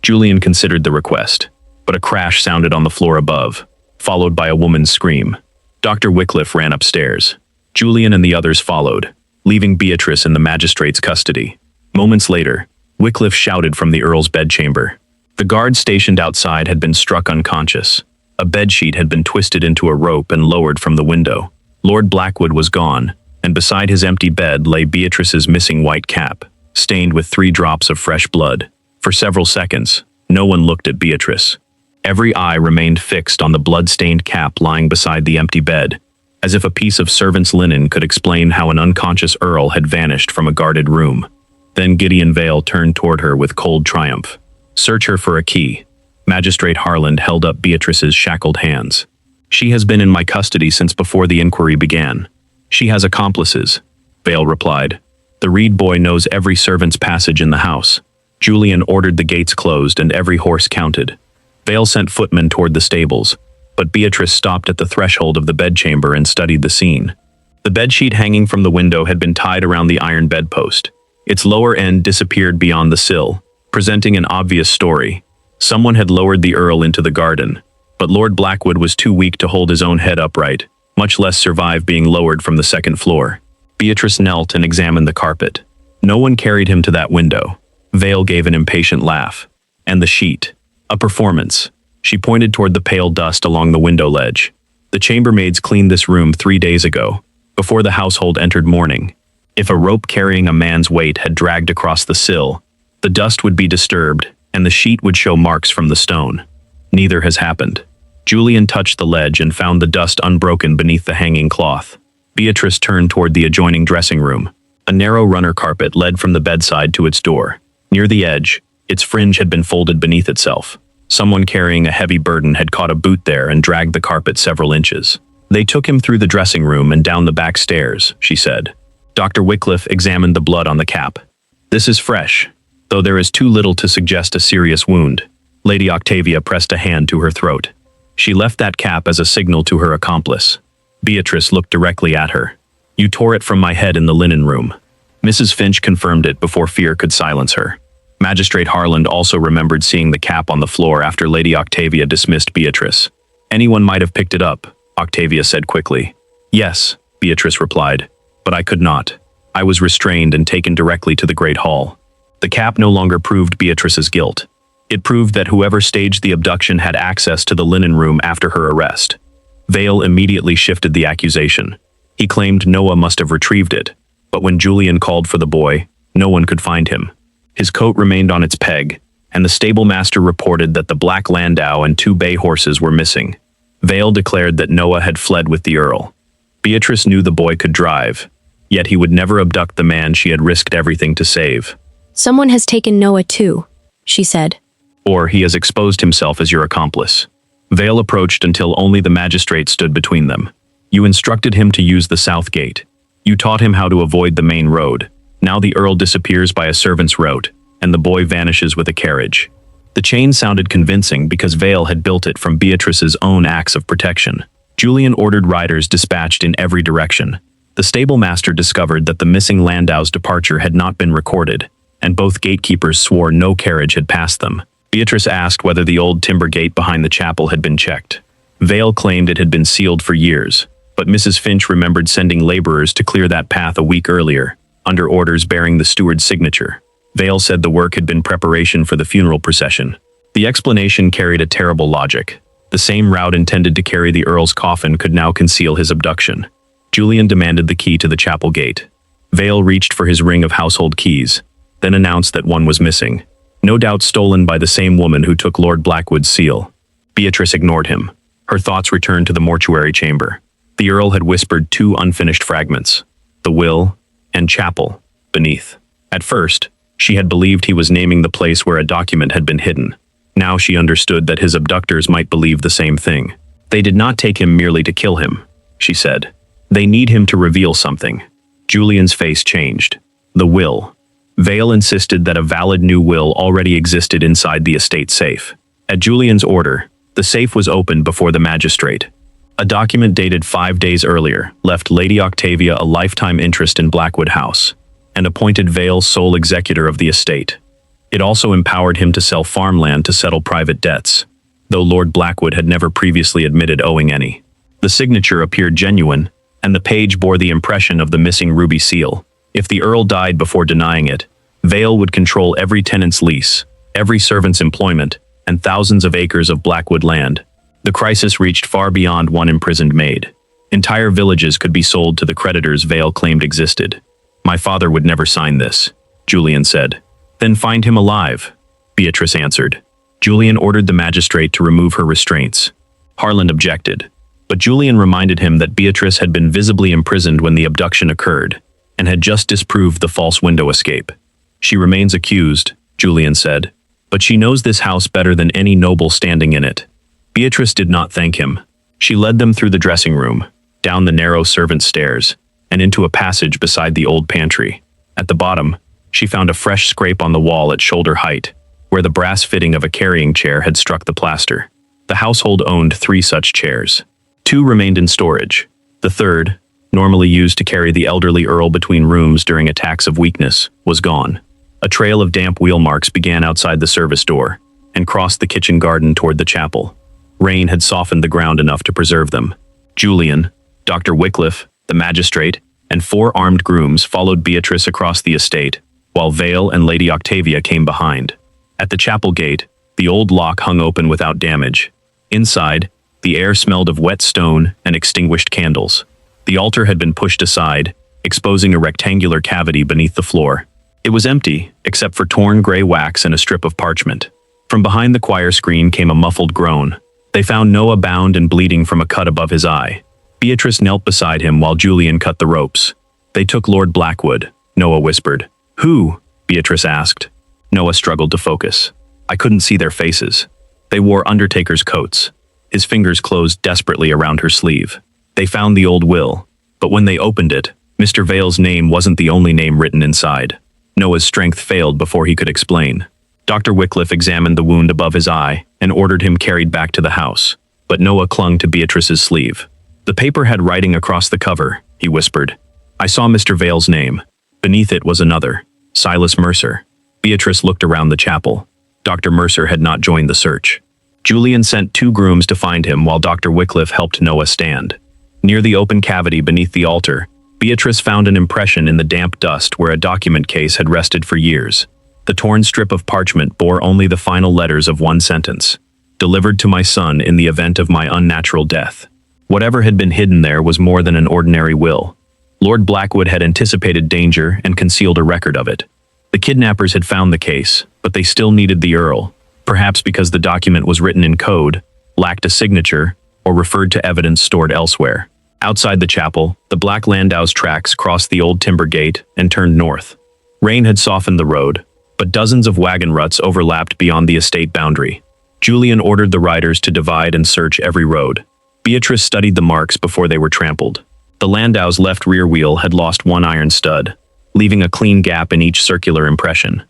Julian considered the request, but a crash sounded on the floor above, followed by a woman's scream. Dr. Wycliffe ran upstairs. Julian and the others followed, leaving Beatrice in the magistrate's custody. Moments later, Wycliffe shouted from the Earl's bedchamber. The guard stationed outside had been struck unconscious. A bedsheet had been twisted into a rope and lowered from the window. Lord Blackwood was gone, and beside his empty bed lay Beatrice's missing white cap, stained with 3 drops of fresh blood. For several seconds, no one looked at Beatrice. Every eye remained fixed on the blood-stained cap lying beside the empty bed, as if a piece of servant's linen could explain how an unconscious Earl had vanished from a guarded room. Then Gideon Vale turned toward her with cold triumph. Search her for a key. Magistrate Harland held up Beatrice's shackled hands. She has been in my custody since before the inquiry began. She has accomplices, Vale replied. The Reed boy knows every servant's passage in the house. Julian ordered the gates closed and every horse counted. Vale sent footmen toward the stables, but Beatrice stopped at the threshold of the bedchamber and studied the scene. The bedsheet hanging from the window had been tied around the iron bedpost. Its lower end disappeared beyond the sill, presenting an obvious story. Someone had lowered the Earl into the garden, but Lord Blackwood was too weak to hold his own head upright, much less survive being lowered from the 2nd floor. Beatrice knelt and examined the carpet. No one carried him to that window. Vale gave an impatient laugh. And the sheet. A performance. She pointed toward the pale dust along the window ledge. The chambermaids cleaned this room 3 days ago, before the household entered mourning. If a rope carrying a man's weight had dragged across the sill, the dust would be disturbed, and the sheet would show marks from the stone. Neither has happened. Julian touched the ledge and found the dust unbroken beneath the hanging cloth. Beatrice turned toward the adjoining dressing room. A narrow runner carpet led from the bedside to its door. Near the edge, its fringe had been folded beneath itself. Someone carrying a heavy burden had caught a boot there and dragged the carpet several inches. They took him through the dressing room and down the back stairs, she said. Dr. Wycliffe examined the blood on the cap. This is fresh, though there is too little to suggest a serious wound. Lady Octavia pressed a hand to her throat. She left that cap as a signal to her accomplice. Beatrice looked directly at her. You tore it from my head in the linen room. Mrs. Finch confirmed it before fear could silence her. Magistrate Harland also remembered seeing the cap on the floor after Lady Octavia dismissed Beatrice. Anyone might have picked it up, Octavia said quickly. Yes, Beatrice replied, but I could not. I was restrained and taken directly to the Great Hall. The cap no longer proved Beatrice's guilt. It proved that whoever staged the abduction had access to the linen room after her arrest. Vale immediately shifted the accusation. He claimed Noah must have retrieved it, but when Julian called for the boy, no one could find him. His coat remained on its peg, and the stable master reported that the black landau and 2 bay horses were missing. Vale declared that Noah had fled with the Earl. Beatrice knew the boy could drive, yet he would never abduct the man she had risked everything to save. Someone has taken Noah too, she said. Or he has exposed himself as your accomplice. Vale approached until only the magistrate stood between them. You instructed him to use the south gate. You taught him how to avoid the main road. Now the Earl disappears by a servant's route, and the boy vanishes with a carriage. The chain sounded convincing because Vale had built it from Beatrice's own acts of protection. Julian ordered riders dispatched in every direction. The stable master discovered that the missing landau's departure had not been recorded, and both gatekeepers swore no carriage had passed them. Beatrice asked whether the old timber gate behind the chapel had been checked. Vale claimed it had been sealed for years, but Mrs. Finch remembered sending laborers to clear that path a week earlier, under orders bearing the steward's signature. Vale said the work had been preparation for the funeral procession. The explanation carried a terrible logic. The same route intended to carry the Earl's coffin could now conceal his abduction. Julian demanded the key to the chapel gate. Vale reached for his ring of household keys, then announced that one was missing. No doubt stolen by the same woman who took Lord Blackwood's seal. Beatrice ignored him. Her thoughts returned to the mortuary chamber. The Earl had whispered 2 unfinished fragments, the will and chapel, beneath. At first, she had believed he was naming the place where a document had been hidden. Now she understood that his abductors might believe the same thing. They did not take him merely to kill him, she said. They need him to reveal something. Julian's face changed. The will. Vale insisted that a valid new will already existed inside the estate safe. At Julian's order, the safe was opened before the magistrate. A document dated 5 days earlier left Lady Octavia a lifetime interest in Blackwood House, and appointed Vale sole executor of the estate. It also empowered him to sell farmland to settle private debts, though Lord Blackwood had never previously admitted owing any. The signature appeared genuine, and the page bore the impression of the missing ruby seal. If the Earl died before denying it, Vale would control every tenant's lease, every servant's employment, and thousands of acres of Blackwood land. The crisis reached far beyond one imprisoned maid. Entire villages could be sold to the creditors Vale claimed existed. My father would never sign this, Julian said. Then find him alive, Beatrice answered. Julian ordered the magistrate to remove her restraints. Harland objected, but Julian reminded him that Beatrice had been visibly imprisoned when the abduction occurred, and had just disproved the false window escape. She remains accused, Julian said, but she knows this house better than any noble standing in it. Beatrice did not thank him. She led them through the dressing room, down the narrow servants' stairs, and into a passage beside the old pantry. At the bottom, she found a fresh scrape on the wall at shoulder height, where the brass fitting of a carrying chair had struck the plaster. The household owned 3 such chairs. 2 remained in storage. The third, normally used to carry the elderly Earl between rooms during attacks of weakness, was gone. A trail of damp wheel marks began outside the service door, and crossed the kitchen garden toward the chapel. Rain had softened the ground enough to preserve them. Julian, Dr. Wycliffe, the magistrate, and 4 armed grooms followed Beatrice across the estate, while Vale and Lady Octavia came behind. At the chapel gate, the old lock hung open without damage. Inside, the air smelled of wet stone and extinguished candles. The altar had been pushed aside, exposing a rectangular cavity beneath the floor. It was empty, except for torn gray wax and a strip of parchment. From behind the choir screen came a muffled groan. They found Noah bound and bleeding from a cut above his eye. Beatrice knelt beside him while Julian cut the ropes. They took Lord Blackwood, Noah whispered. Who? Beatrice asked. Noah struggled to focus. I couldn't see their faces. They wore undertaker's coats. His fingers closed desperately around her sleeve. They found the old will, but when they opened it, Mr. Vale's name wasn't the only name written inside. Noah's strength failed before he could explain. Dr. Wycliffe examined the wound above his eye and ordered him carried back to the house, but Noah clung to Beatrice's sleeve. The paper had writing across the cover, he whispered. I saw Mr. Vale's name. Beneath it was another, Silas Mercer. Beatrice looked around the chapel. Dr. Mercer had not joined the search. Julian sent 2 grooms to find him while Dr. Wycliffe helped Noah stand. Near the open cavity beneath the altar, Beatrice found an impression in the damp dust where a document case had rested for years. The torn strip of parchment bore only the final letters of one sentence. Delivered to my son in the event of my unnatural death. Whatever had been hidden there was more than an ordinary will. Lord Blackwood had anticipated danger and concealed a record of it. The kidnappers had found the case, but they still needed the Earl, perhaps because the document was written in code, lacked a signature, or referred to evidence stored elsewhere. Outside the chapel, the black landau's tracks crossed the old timber gate and turned north. Rain had softened the road, but dozens of wagon ruts overlapped beyond the estate boundary. Julian ordered the riders to divide and search every road. Beatrice studied the marks before they were trampled. The landau's left rear wheel had lost one iron stud, leaving a clean gap in each circular impression.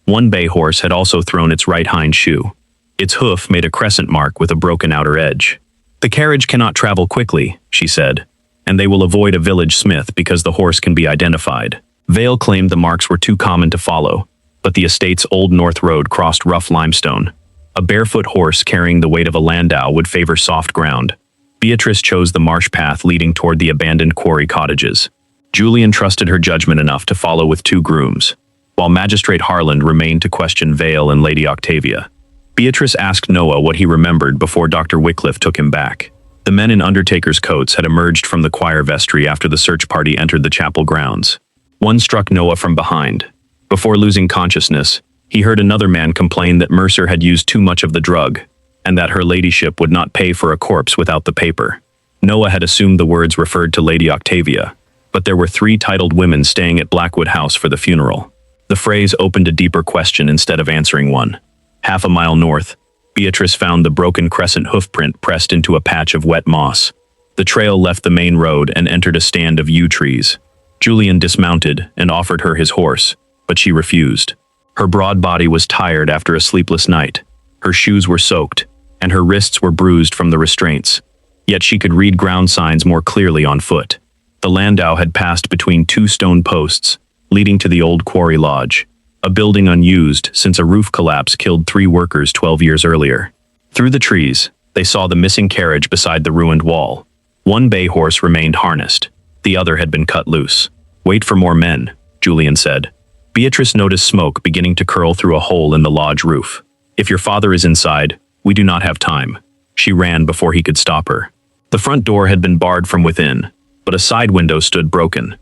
One bay horse had also thrown its right hind shoe. Its hoof made a crescent mark with a broken outer edge. The carriage cannot travel quickly, she said, and they will avoid a village smith because the horse can be identified. Vale claimed the marks were too common to follow, but the estate's Old North Road crossed rough limestone. A barefoot horse carrying the weight of a landau would favor soft ground. Beatrice chose the marsh path leading toward the abandoned quarry cottages. Julian trusted her judgment enough to follow with 2 grooms, while Magistrate Harland remained to question Vale and Lady Octavia. Beatrice asked Noah what he remembered before Dr. Wycliffe took him back. The men in undertakers' coats had emerged from the choir vestry after the search party entered the chapel grounds. One struck Noah from behind. Before losing consciousness, he heard another man complain that Mercer had used too much of the drug, and that her ladyship would not pay for a corpse without the paper. Noah had assumed the words referred to Lady Octavia, but there were 3 titled women staying at Blackwood House for the funeral. The phrase opened a deeper question instead of answering one. Half a mile north, Beatrice found the broken crescent hoofprint pressed into a patch of wet moss. The trail left the main road and entered a stand of yew trees. Julian dismounted and offered her his horse, but she refused. Her broad body was tired after a sleepless night. Her shoes were soaked, and her wrists were bruised from the restraints. Yet she could read ground signs more clearly on foot. The landau had passed between 2 stone posts, leading to the old quarry lodge, a building unused since a roof collapse killed 3 workers 12 years earlier. Through the trees, they saw the missing carriage beside the ruined wall. One bay horse remained harnessed. The other had been cut loose. Wait for more men, Julian said. Beatrice noticed smoke beginning to curl through a hole in the lodge roof. If your father is inside, we do not have time. She ran before he could stop her. The front door had been barred from within, but a side window stood broken.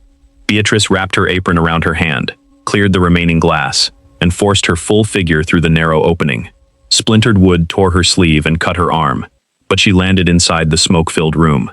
Beatrice wrapped her apron around her hand, cleared the remaining glass, and forced her full figure through the narrow opening. Splintered wood tore her sleeve and cut her arm, but she landed inside the smoke-filled room.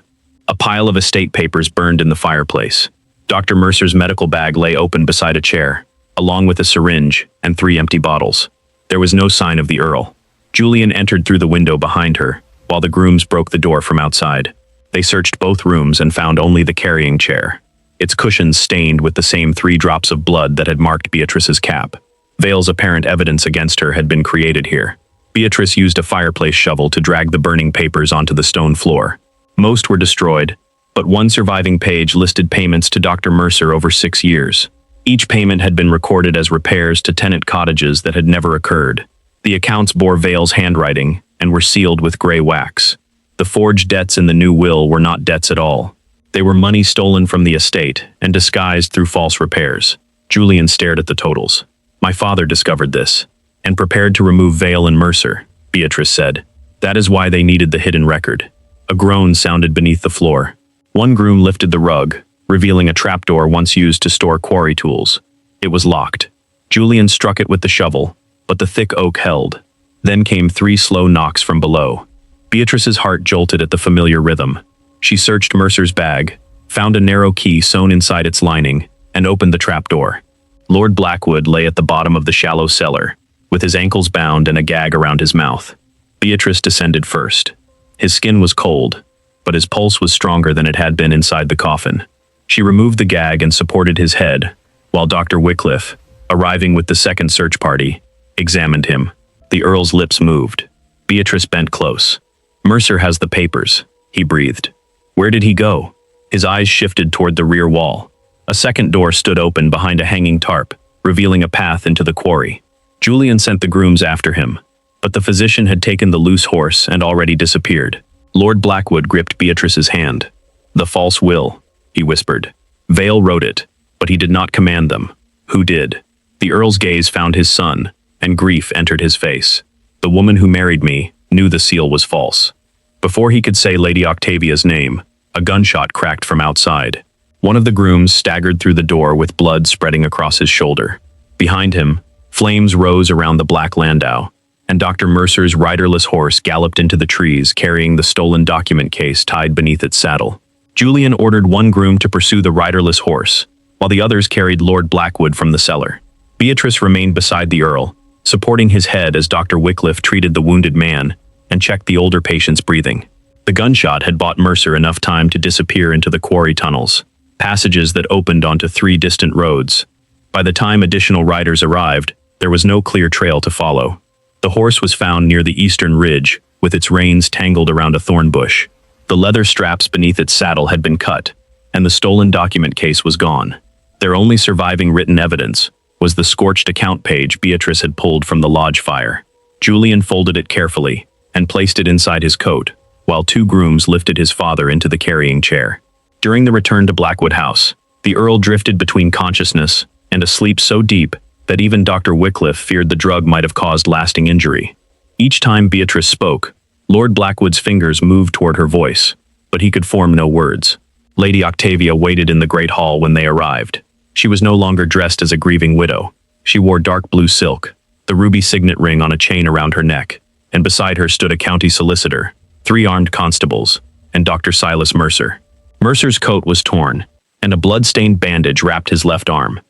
A pile of estate papers burned in the fireplace. Dr. Mercer's medical bag lay open beside a chair, along with a syringe and 3 empty bottles. There was no sign of the Earl. Julian entered through the window behind her, while the grooms broke the door from outside. They searched both rooms and found only the carrying chair, its cushions stained with the same 3 drops of blood that had marked Beatrice's cap. Vale's apparent evidence against her had been created here. Beatrice used a fireplace shovel to drag the burning papers onto the stone floor. Most were destroyed, but one surviving page listed payments to Dr. Mercer over 6 years. Each payment had been recorded as repairs to tenant cottages that had never occurred. The accounts bore Vale's handwriting and were sealed with gray wax. The forged debts in the new will were not debts at all. They were money stolen from the estate and disguised through false repairs. Julian stared at the totals. My father discovered this and prepared to remove Vale and Mercer, Beatrice said. That is why they needed the hidden record. A groan sounded beneath the floor. One groom lifted the rug, revealing a trapdoor once used to store quarry tools. It was locked. Julian struck it with the shovel, but the thick oak held. Then came 3 slow knocks from below. Beatrice's heart jolted at the familiar rhythm. She searched Mercer's bag, found a narrow key sewn inside its lining, and opened the trapdoor. Lord Blackwood lay at the bottom of the shallow cellar, with his ankles bound and a gag around his mouth. Beatrice descended first. His skin was cold, but his pulse was stronger than it had been inside the coffin. She removed the gag and supported his head, while Dr. Wycliffe, arriving with the second search party, examined him. The Earl's lips moved. Beatrice bent close. "Mercer has the papers," he breathed. "Where did he go?" His eyes shifted toward the rear wall. A second door stood open behind a hanging tarp, revealing a path into the quarry. Julian sent the grooms after him, but the physician had taken the loose horse and already disappeared. Lord Blackwood gripped Beatrice's hand. "The false will," he whispered. "Vale wrote it, but he did not command them. Who did?" The Earl's gaze found his son, and grief entered his face. "The woman who married me knew the seal was false." Before he could say Lady Octavia's name, a gunshot cracked from outside. One of the grooms staggered through the door with blood spreading across his shoulder. Behind him, flames rose around the black landau, and Dr. Mercer's riderless horse galloped into the trees carrying the stolen document case tied beneath its saddle. Julian ordered one groom to pursue the riderless horse, while the others carried Lord Blackwood from the cellar. Beatrice remained beside the Earl, supporting his head as Dr. Wycliffe treated the wounded man and checked the older patient's breathing. The gunshot had bought Mercer enough time to disappear into the quarry tunnels, passages that opened onto 3 distant roads. By the time additional riders arrived, there was no clear trail to follow. The horse was found near the eastern ridge, with its reins tangled around a thorn bush. The leather straps beneath its saddle had been cut, and the stolen document case was gone. Their only surviving written evidence was the scorched account page Beatrice had pulled from the lodge fire. Julian folded it carefully and placed it inside his coat, while 2 grooms lifted his father into the carrying chair. During the return to Blackwood House, the Earl drifted between consciousness and a sleep so deep that even Dr. Wycliffe feared the drug might have caused lasting injury. Each time Beatrice spoke, Lord Blackwood's fingers moved toward her voice, but he could form no words. Lady Octavia waited in the great hall when they arrived. She was no longer dressed as a grieving widow. She wore dark blue silk, the ruby signet ring on a chain around her neck, and beside her stood a county solicitor, 3 armed constables, and Dr. Silas Mercer. Mercer's coat was torn, and a blood-stained bandage wrapped his left arm.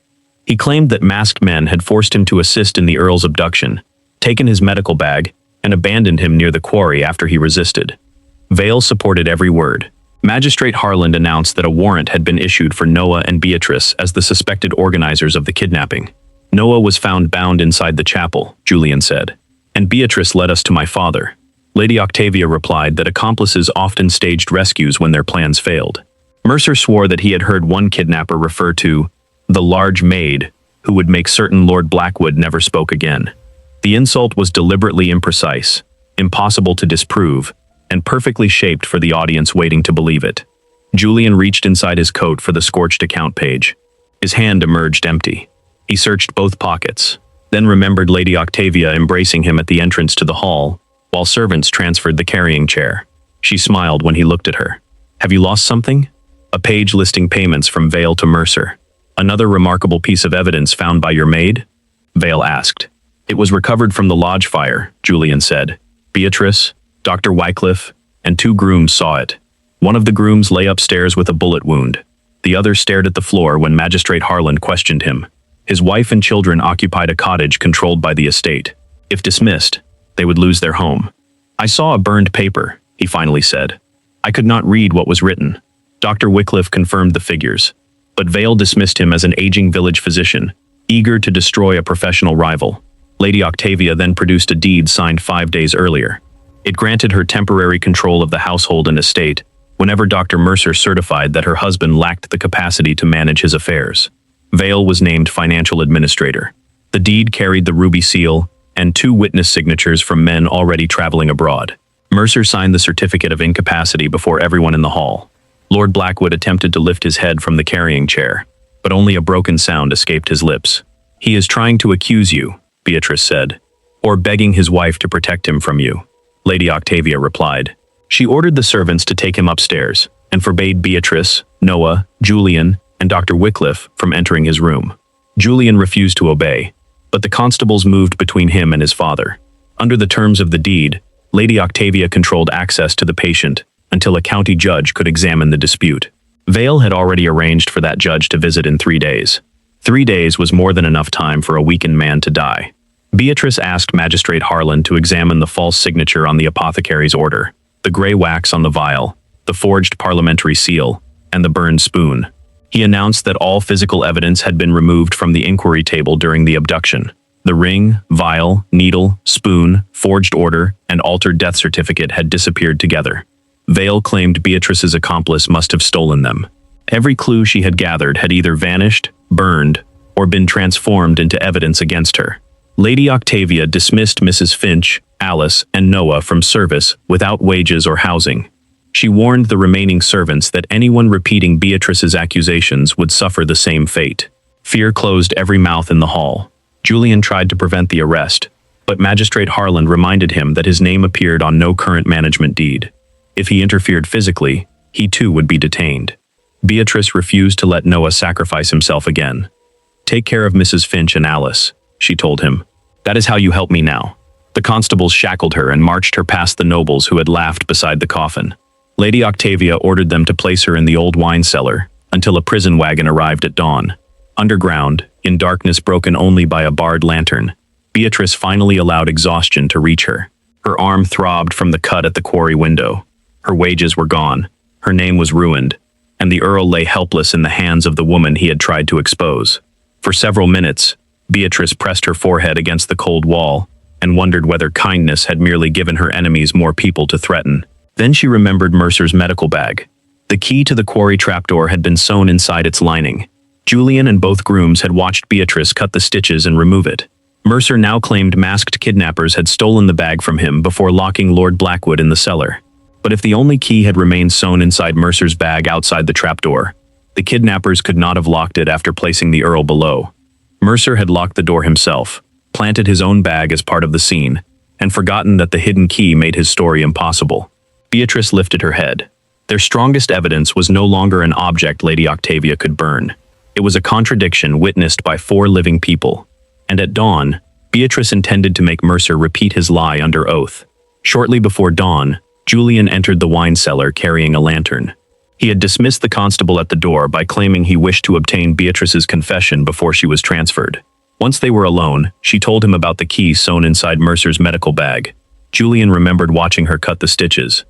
He claimed that masked men had forced him to assist in the Earl's abduction, taken his medical bag, and abandoned him near the quarry after he resisted. Vale supported every word. Magistrate Harland announced that a warrant had been issued for Noah and Beatrice as the suspected organizers of the kidnapping. "Noah was found bound inside the chapel," Julian said, "and Beatrice led us to my father." Lady Octavia replied that accomplices often staged rescues when their plans failed. Mercer swore that he had heard one kidnapper refer to the large Maid, who would make certain Lord Blackwood never spoke again. The insult was deliberately imprecise, impossible to disprove, and perfectly shaped for the audience waiting to believe it. Julian reached inside his coat for the scorched account page. His hand emerged empty. He searched both pockets, then remembered Lady Octavia embracing him at the entrance to the hall, while servants transferred the carrying chair. She smiled when he looked at her. "Have you lost something?" "A page listing payments from Vale to Mercer." "Another remarkable piece of evidence found by your maid?" Vale asked. "It was recovered from the lodge fire," Julian said. "Beatrice, Dr. Wycliffe, and 2 grooms saw it. One of the grooms lay upstairs with a bullet wound. The other stared at the floor when Magistrate Harland questioned him. His wife and children occupied a cottage controlled by the estate. If dismissed, they would lose their home. "I saw a burned paper," he finally said. "I could not read what was written." Dr. Wycliffe confirmed the figures, but Vale dismissed him as an aging village physician, eager to destroy a professional rival. Lady Octavia then produced a deed signed 5 days earlier. It granted her temporary control of the household and estate whenever Dr. Mercer certified that her husband lacked the capacity to manage his affairs. Vale was named financial administrator. The deed carried the ruby seal and 2 witness signatures from men already traveling abroad. Mercer signed the certificate of incapacity before everyone in the hall. Lord Blackwood attempted to lift his head from the carrying chair, but only a broken sound escaped his lips. "He is trying to accuse you," Beatrice said, "or begging his wife to protect him from you," Lady Octavia replied. She ordered the servants to take him upstairs and forbade Beatrice, Noah, Julian, and Dr. Wycliffe from entering his room. Julian refused to obey, but the constables moved between him and his father. Under the terms of the deed, Lady Octavia controlled access to the patient until a county judge could examine the dispute. Vale had already arranged for that judge to visit in 3 days. 3 days was more than enough time for a weakened man to die. Beatrice asked Magistrate Harland to examine the false signature on the apothecary's order, the gray wax on the vial, the forged parliamentary seal, and the burned spoon. He announced that all physical evidence had been removed from the inquiry table during the abduction. The ring, vial, needle, spoon, forged order, and altered death certificate had disappeared together. Vale claimed Beatrice's accomplice must have stolen them. Every clue she had gathered had either vanished, burned, or been transformed into evidence against her. Lady Octavia dismissed Mrs. Finch, Alice, and Noah from service without wages or housing. She warned the remaining servants that anyone repeating Beatrice's accusations would suffer the same fate. Fear closed every mouth in the hall. Julian tried to prevent the arrest, but Magistrate Harland reminded him that his name appeared on no current management deed. If he interfered physically, he too would be detained. Beatrice refused to let Noah sacrifice himself again. "Take care of Mrs. Finch and Alice," she told him. "That is how you help me now." The constables shackled her and marched her past the nobles who had laughed beside the coffin. Lady Octavia ordered them to place her in the old wine cellar until a prison wagon arrived at dawn. Underground, in darkness broken only by a barred lantern, Beatrice finally allowed exhaustion to reach her. Her arm throbbed from the cut at the quarry window. Her wages were gone, her name was ruined, and the Earl lay helpless in the hands of the woman he had tried to expose. For several minutes, Beatrice pressed her forehead against the cold wall and wondered whether kindness had merely given her enemies more people to threaten. Then she remembered Mercer's medical bag. The key to the quarry trapdoor had been sewn inside its lining. Julian and both grooms had watched Beatrice cut the stitches and remove it. Mercer now claimed masked kidnappers had stolen the bag from him before locking Lord Blackwood in the cellar. But if the only key had remained sewn inside Mercer's bag outside the trapdoor, the kidnappers could not have locked it after placing the Earl below. Mercer had locked the door himself, planted his own bag as part of the scene, and forgotten that the hidden key made his story impossible. Beatrice lifted her head. Their strongest evidence was no longer an object Lady Octavia could burn. It was a contradiction witnessed by 4 living people. And at dawn, Beatrice intended to make Mercer repeat his lie under oath. Shortly before dawn, Julian entered the wine cellar carrying a lantern. He had dismissed the constable at the door by claiming he wished to obtain Beatrice's confession before she was transferred. Once they were alone, she told him about the key sewn inside Mercer's medical bag. Julian remembered watching her cut the stitches.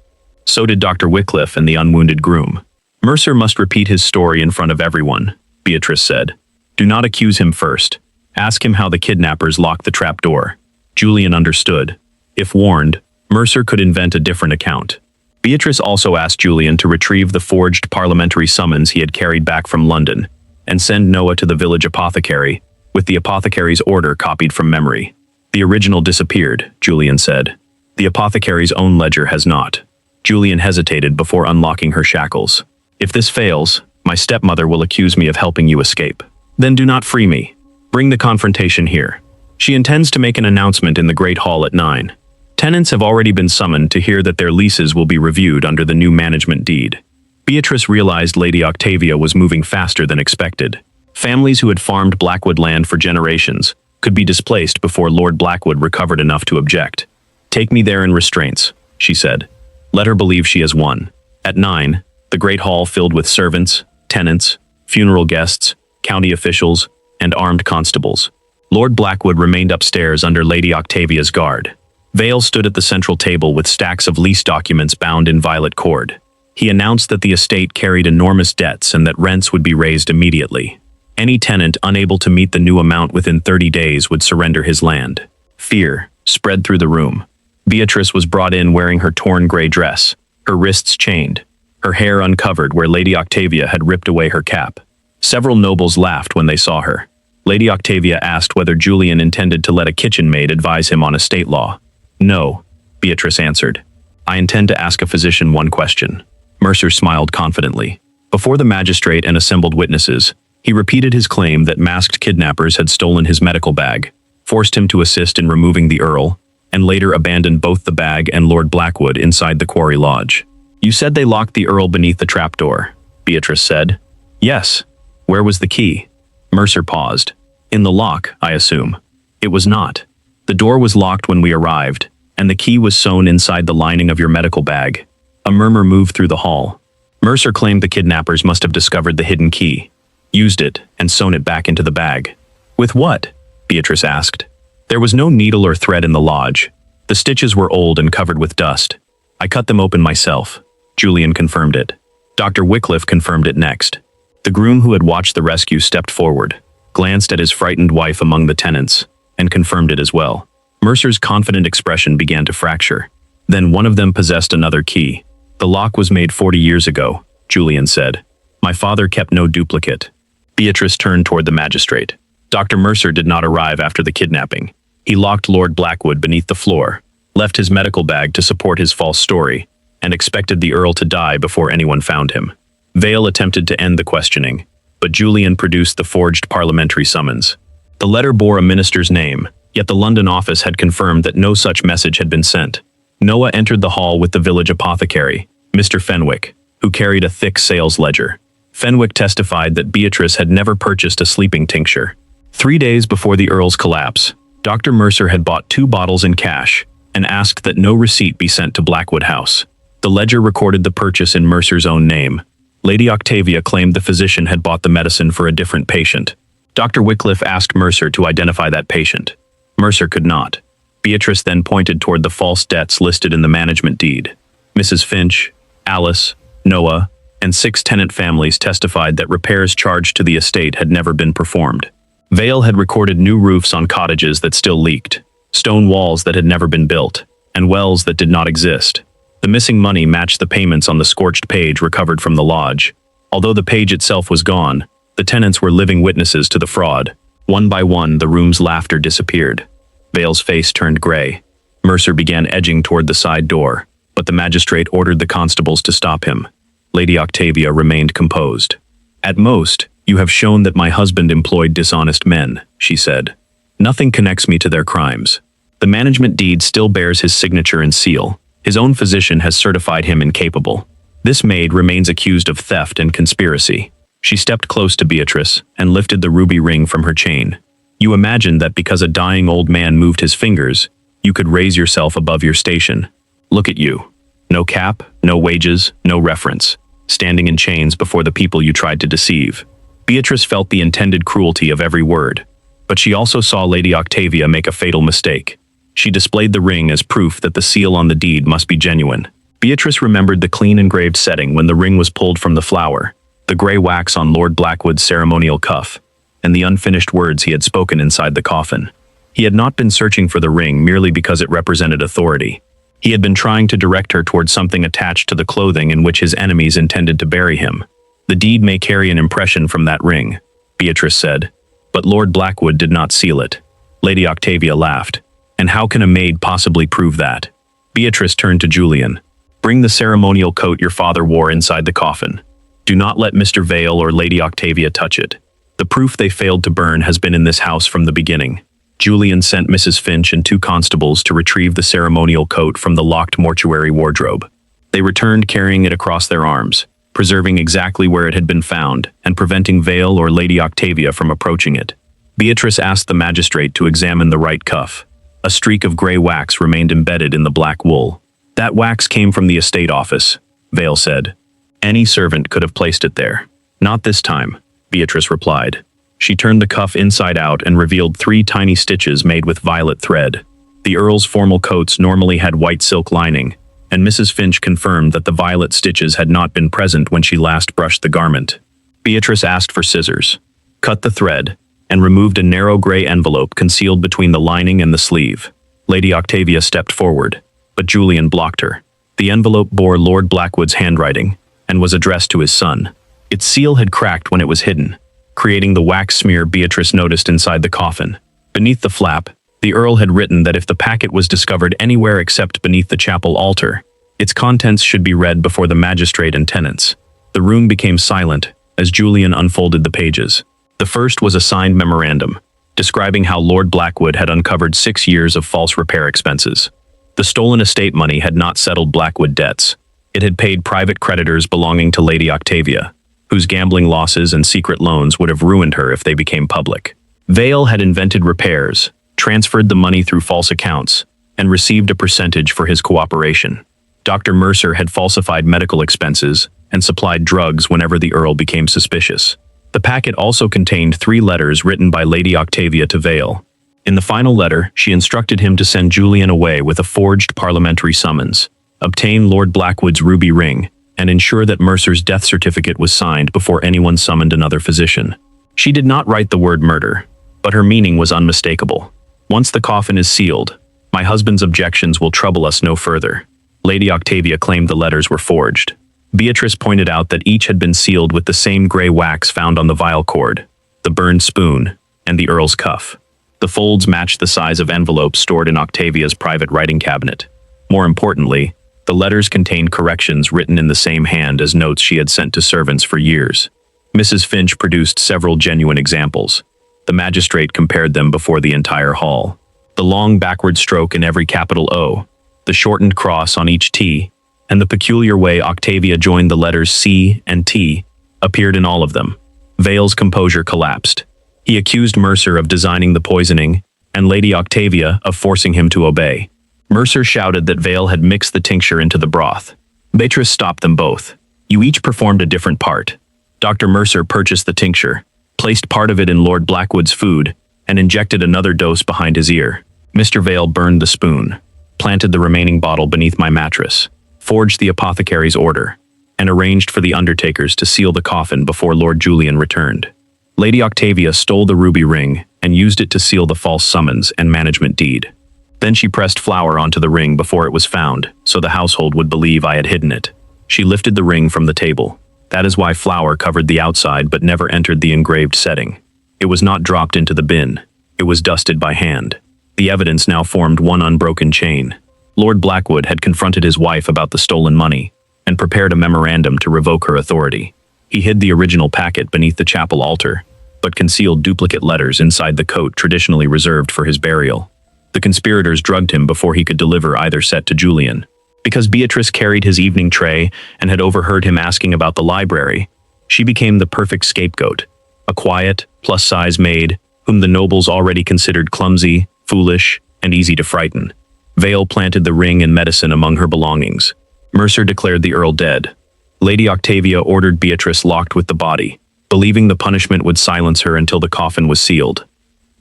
So did Dr. Wycliffe and the unwounded groom. "Mercer must repeat his story in front of everyone," Beatrice said. "Do not accuse him first. Ask him how the kidnappers locked the trapdoor." Julian understood. If warned, Mercer could invent a different account. Beatrice also asked Julian to retrieve the forged parliamentary summons he had carried back from London, and send Noah to the village apothecary, with the apothecary's order copied from memory. "The original disappeared," Julian said. "The apothecary's own ledger has not." Julian hesitated before unlocking her shackles. "If this fails, my stepmother will accuse me of helping you escape. Then do not free me. Bring the confrontation here. She intends to make an announcement in the Great Hall at 9. Tenants have already been summoned to hear that their leases will be reviewed under the new management deed." Beatrice realized Lady Octavia was moving faster than expected. Families who had farmed Blackwood land for generations could be displaced before Lord Blackwood recovered enough to object. "Take me there in restraints," she said. "Let her believe she has won." At 9, the Great Hall filled with servants, tenants, funeral guests, county officials, and armed constables. Lord Blackwood remained upstairs under Lady Octavia's guard. Vale stood at the central table with stacks of lease documents bound in violet cord. He announced that the estate carried enormous debts and that rents would be raised immediately. Any tenant unable to meet the new amount within 30 days would surrender his land. Fear spread through the room. Beatrice was brought in wearing her torn gray dress, her wrists chained, her hair uncovered where Lady Octavia had ripped away her cap. Several nobles laughed when they saw her. Lady Octavia asked whether Julian intended to let a kitchen maid advise him on estate law. "No," Beatrice answered. "I intend to ask a physician one question." Mercer smiled confidently. Before the magistrate and assembled witnesses, he repeated his claim that masked kidnappers had stolen his medical bag, forced him to assist in removing the Earl, and later abandoned both the bag and Lord Blackwood inside the quarry lodge. "You said they locked the Earl beneath the trapdoor," Beatrice said. "Yes. Where was the key?" Mercer paused. "In the lock, I assume." "It was not. The door was locked when we arrived, and the key was sewn inside the lining of your medical bag." A murmur moved through the hall. Mercer claimed the kidnappers must have discovered the hidden key, used it, and sewn it back into the bag. "With what?" Beatrice asked. "There was no needle or thread in the lodge. The stitches were old and covered with dust. I cut them open myself." Julian confirmed it. Dr. Wycliffe confirmed it next. The groom who had watched the rescue stepped forward, glanced at his frightened wife among the tenants, and confirmed it as well. Mercer's confident expression began to fracture. Then one of them possessed another key. The lock was made 40 years ago, Julian said. My father kept no duplicate. Beatrice turned toward the magistrate. Dr. Mercer did not arrive after the kidnapping. He locked Lord Blackwood beneath the floor, left his medical bag to support his false story, and expected the Earl to die before anyone found him. Vale attempted to end the questioning, but Julian produced the forged parliamentary summons. The letter bore a minister's name, yet the London office had confirmed that no such message had been sent. Noah entered the hall with the village apothecary, Mr. Fenwick, who carried a thick sales ledger. Fenwick testified that Beatrice had never purchased a sleeping tincture. 3 days before the Earl's collapse, Dr. Mercer had bought 2 bottles in cash and asked that no receipt be sent to Blackwood House. The ledger recorded the purchase in Mercer's own name. Lady Octavia claimed the physician had bought the medicine for a different patient. Dr. Wycliffe asked Mercer to identify that patient. Mercer could not. Beatrice then pointed toward the false debts listed in the management deed. Mrs. Finch, Alice, Noah, and 6 tenant families testified that repairs charged to the estate had never been performed. Vale had recorded new roofs on cottages that still leaked, stone walls that had never been built, and wells that did not exist. The missing money matched the payments on the scorched page recovered from the lodge. Although the page itself was gone, the tenants were living witnesses to the fraud. One by one, the room's laughter disappeared. Vale's face turned gray. Mercer began edging toward the side door, but the magistrate ordered the constables to stop him. Lady Octavia remained composed. At most, you have shown that my husband employed dishonest men, she said. Nothing connects me to their crimes. The management deed still bears his signature and seal. His own physician has certified him incapable. This maid remains accused of theft and conspiracy. She stepped close to Beatrice and lifted the ruby ring from her chain. You imagined that because a dying old man moved his fingers, you could raise yourself above your station. Look at you. No cap, no wages, no reference. Standing in chains before the people you tried to deceive. Beatrice felt the intended cruelty of every word, but she also saw Lady Octavia make a fatal mistake. She displayed the ring as proof that the seal on the deed must be genuine. Beatrice remembered the clean engraved setting when the ring was pulled from the flower, the gray wax on Lord Blackwood's ceremonial cuff, and the unfinished words he had spoken inside the coffin. He had not been searching for the ring merely because it represented authority. He had been trying to direct her towards something attached to the clothing in which his enemies intended to bury him. The deed may carry an impression from that ring, Beatrice said, but Lord Blackwood did not seal it. Lady Octavia laughed. And how can a maid possibly prove that? Beatrice turned to Julian. Bring the ceremonial coat your father wore inside the coffin. Do not let Mr. Vale or Lady Octavia touch it. The proof they failed to burn has been in this house from the beginning. Julian sent Mrs. Finch and 2 constables to retrieve the ceremonial coat from the locked mortuary wardrobe. They returned carrying it across their arms, preserving exactly where it had been found and preventing Vale or Lady Octavia from approaching it. Beatrice asked the magistrate to examine the right cuff. A streak of gray wax remained embedded in the black wool. That wax came from the estate office, Vale said. Any servant could have placed it there. Not this time, Beatrice replied. She turned the cuff inside out and revealed 3 tiny stitches made with violet thread. The Earl's formal coats normally had white silk lining, and Mrs. Finch confirmed that the violet stitches had not been present when she last brushed the garment. Beatrice asked for scissors, cut the thread, and removed a narrow gray envelope concealed between the lining and the sleeve. Lady Octavia stepped forward, but Julian blocked her. The envelope bore Lord Blackwood's handwriting and was addressed to his son. Its seal had cracked when it was hidden, creating the wax smear Beatrice noticed inside the coffin. Beneath the flap, the Earl had written that if the packet was discovered anywhere except beneath the chapel altar, its contents should be read before the magistrate and tenants. The room became silent as Julian unfolded the pages. The first was a signed memorandum, describing how Lord Blackwood had uncovered 6 years of false repair expenses. The stolen estate money had not settled Blackwood debts. It had paid private creditors belonging to Lady Octavia, whose gambling losses and secret loans would have ruined her if they became public. Vale had invented repairs, transferred the money through false accounts, and received a percentage for his cooperation. Dr. Mercer had falsified medical expenses and supplied drugs whenever the Earl became suspicious. The packet also contained 3 letters written by Lady Octavia to Vale. In the final letter, she instructed him to send Julian away with a forged parliamentary summons, obtain Lord Blackwood's ruby ring, and ensure that Mercer's death certificate was signed before anyone summoned another physician. She did not write the word murder, but her meaning was unmistakable. Once the coffin is sealed, my husband's objections will trouble us no further. Lady Octavia claimed the letters were forged. Beatrice pointed out that each had been sealed with the same gray wax found on the vial cord, the burned spoon, and the Earl's cuff. The folds matched the size of envelopes stored in Octavia's private writing cabinet. More importantly, the letters contained corrections written in the same hand as notes she had sent to servants for years. Mrs. Finch produced several genuine examples. The magistrate compared them before the entire hall. The long backward stroke in every capital O, the shortened cross on each T, and the peculiar way Octavia joined the letters C and T appeared in all of them. Vale's composure collapsed. He accused Mercer of designing the poisoning, and Lady Octavia of forcing him to obey. Mercer shouted that Vale had mixed the tincture into the broth. Beatrice stopped them both. You each performed a different part. Dr. Mercer purchased the tincture, placed part of it in Lord Blackwood's food, and injected another dose behind his ear. Mr. Vale burned the spoon, planted the remaining bottle beneath my mattress, forged the apothecary's order, and arranged for the undertakers to seal the coffin before Lord Julian returned. Lady Octavia stole the ruby ring and used it to seal the false summons and management deed. Then she pressed flour onto the ring before it was found, so the household would believe I had hidden it. She lifted the ring from the table. That is why flour covered the outside but never entered the engraved setting. It was not dropped into the bin. It was dusted by hand. The evidence now formed one unbroken chain. Lord Blackwood had confronted his wife about the stolen money and prepared a memorandum to revoke her authority. He hid the original packet beneath the chapel altar, but concealed duplicate letters inside the coat traditionally reserved for his burial. The conspirators drugged him before he could deliver either set to Julian. Because Beatrice carried his evening tray and had overheard him asking about the library, she became the perfect scapegoat, a quiet, plus-size maid whom the nobles already considered clumsy, foolish, and easy to frighten. Vale planted the ring and medicine among her belongings. Mercer declared the Earl dead. Lady Octavia ordered Beatrice locked with the body, believing the punishment would silence her until the coffin was sealed.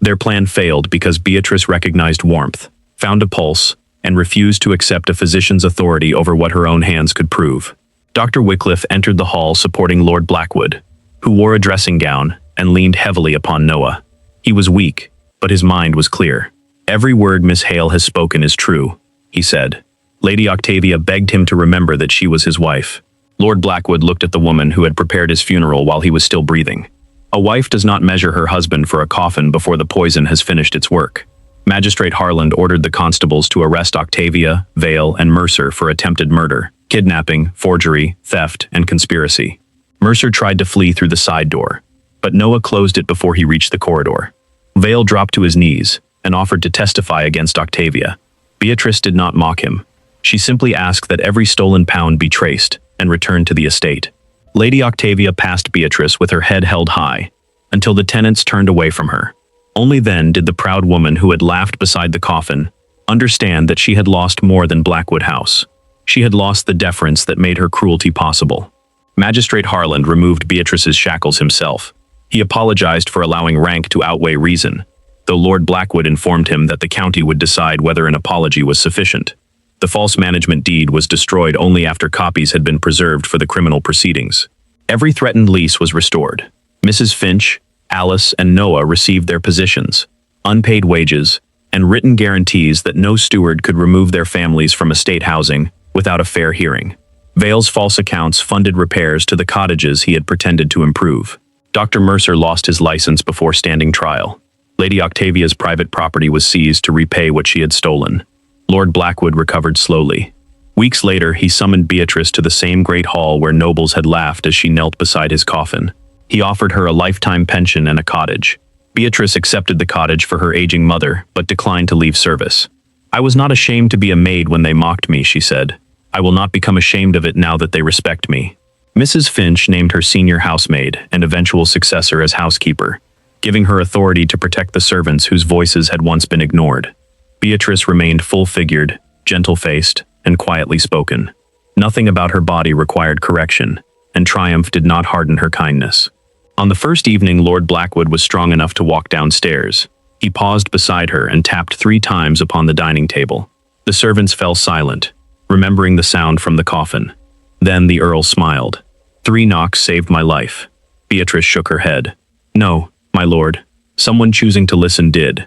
Their plan failed because Beatrice recognized warmth, found a pulse, and refused to accept a physician's authority over what her own hands could prove. Dr. Wycliffe entered the hall supporting Lord Blackwood, who wore a dressing gown and leaned heavily upon Noah. He was weak, but his mind was clear. Every word Miss Hale has spoken is true, he said. Lady Octavia begged him to remember that she was his wife. Lord Blackwood looked at the woman who had prepared his funeral while he was still breathing. A wife does not measure her husband for a coffin before the poison has finished its work. Magistrate Harland ordered the constables to arrest Octavia, Vale, and Mercer for attempted murder, kidnapping, forgery, theft, and conspiracy. Mercer tried to flee through the side door, but Noah closed it before he reached the corridor. Vale dropped to his knees and offered to testify against Octavia. Beatrice did not mock him. She simply asked that every stolen pound be traced and returned to the estate. Lady Octavia passed Beatrice with her head held high, until the tenants turned away from her. Only then did the proud woman who had laughed beside the coffin understand that she had lost more than Blackwood House. She had lost the deference that made her cruelty possible. Magistrate Harland removed Beatrice's shackles himself. He apologized for allowing rank to outweigh reason, though Lord Blackwood informed him that the county would decide whether an apology was sufficient. The false management deed was destroyed only after copies had been preserved for the criminal proceedings. Every threatened lease was restored. Mrs. Finch, Alice, and Noah received their positions, unpaid wages, and written guarantees that no steward could remove their families from estate housing without a fair hearing. Vale's false accounts funded repairs to the cottages he had pretended to improve. Dr. Mercer lost his license before standing trial. Lady Octavia's private property was seized to repay what she had stolen. Lord Blackwood recovered slowly. Weeks later, he summoned Beatrice to the same great hall where nobles had laughed as she knelt beside his coffin. He offered her a lifetime pension and a cottage. Beatrice accepted the cottage for her aging mother, but declined to leave service. "I was not ashamed to be a maid when they mocked me," she said. "I will not become ashamed of it now that they respect me." Mrs. Finch named her senior housemaid and eventual successor as housekeeper, giving her authority to protect the servants whose voices had once been ignored. Beatrice remained full-figured, gentle-faced, and quietly spoken. Nothing about her body required correction, and triumph did not harden her kindness. On the first evening, Lord Blackwood was strong enough to walk downstairs. He paused beside her and tapped 3 times upon the dining table. The servants fell silent, remembering the sound from the coffin. Then the Earl smiled. 3 knocks saved my life. Beatrice shook her head. No, my lord. Someone choosing to listen did.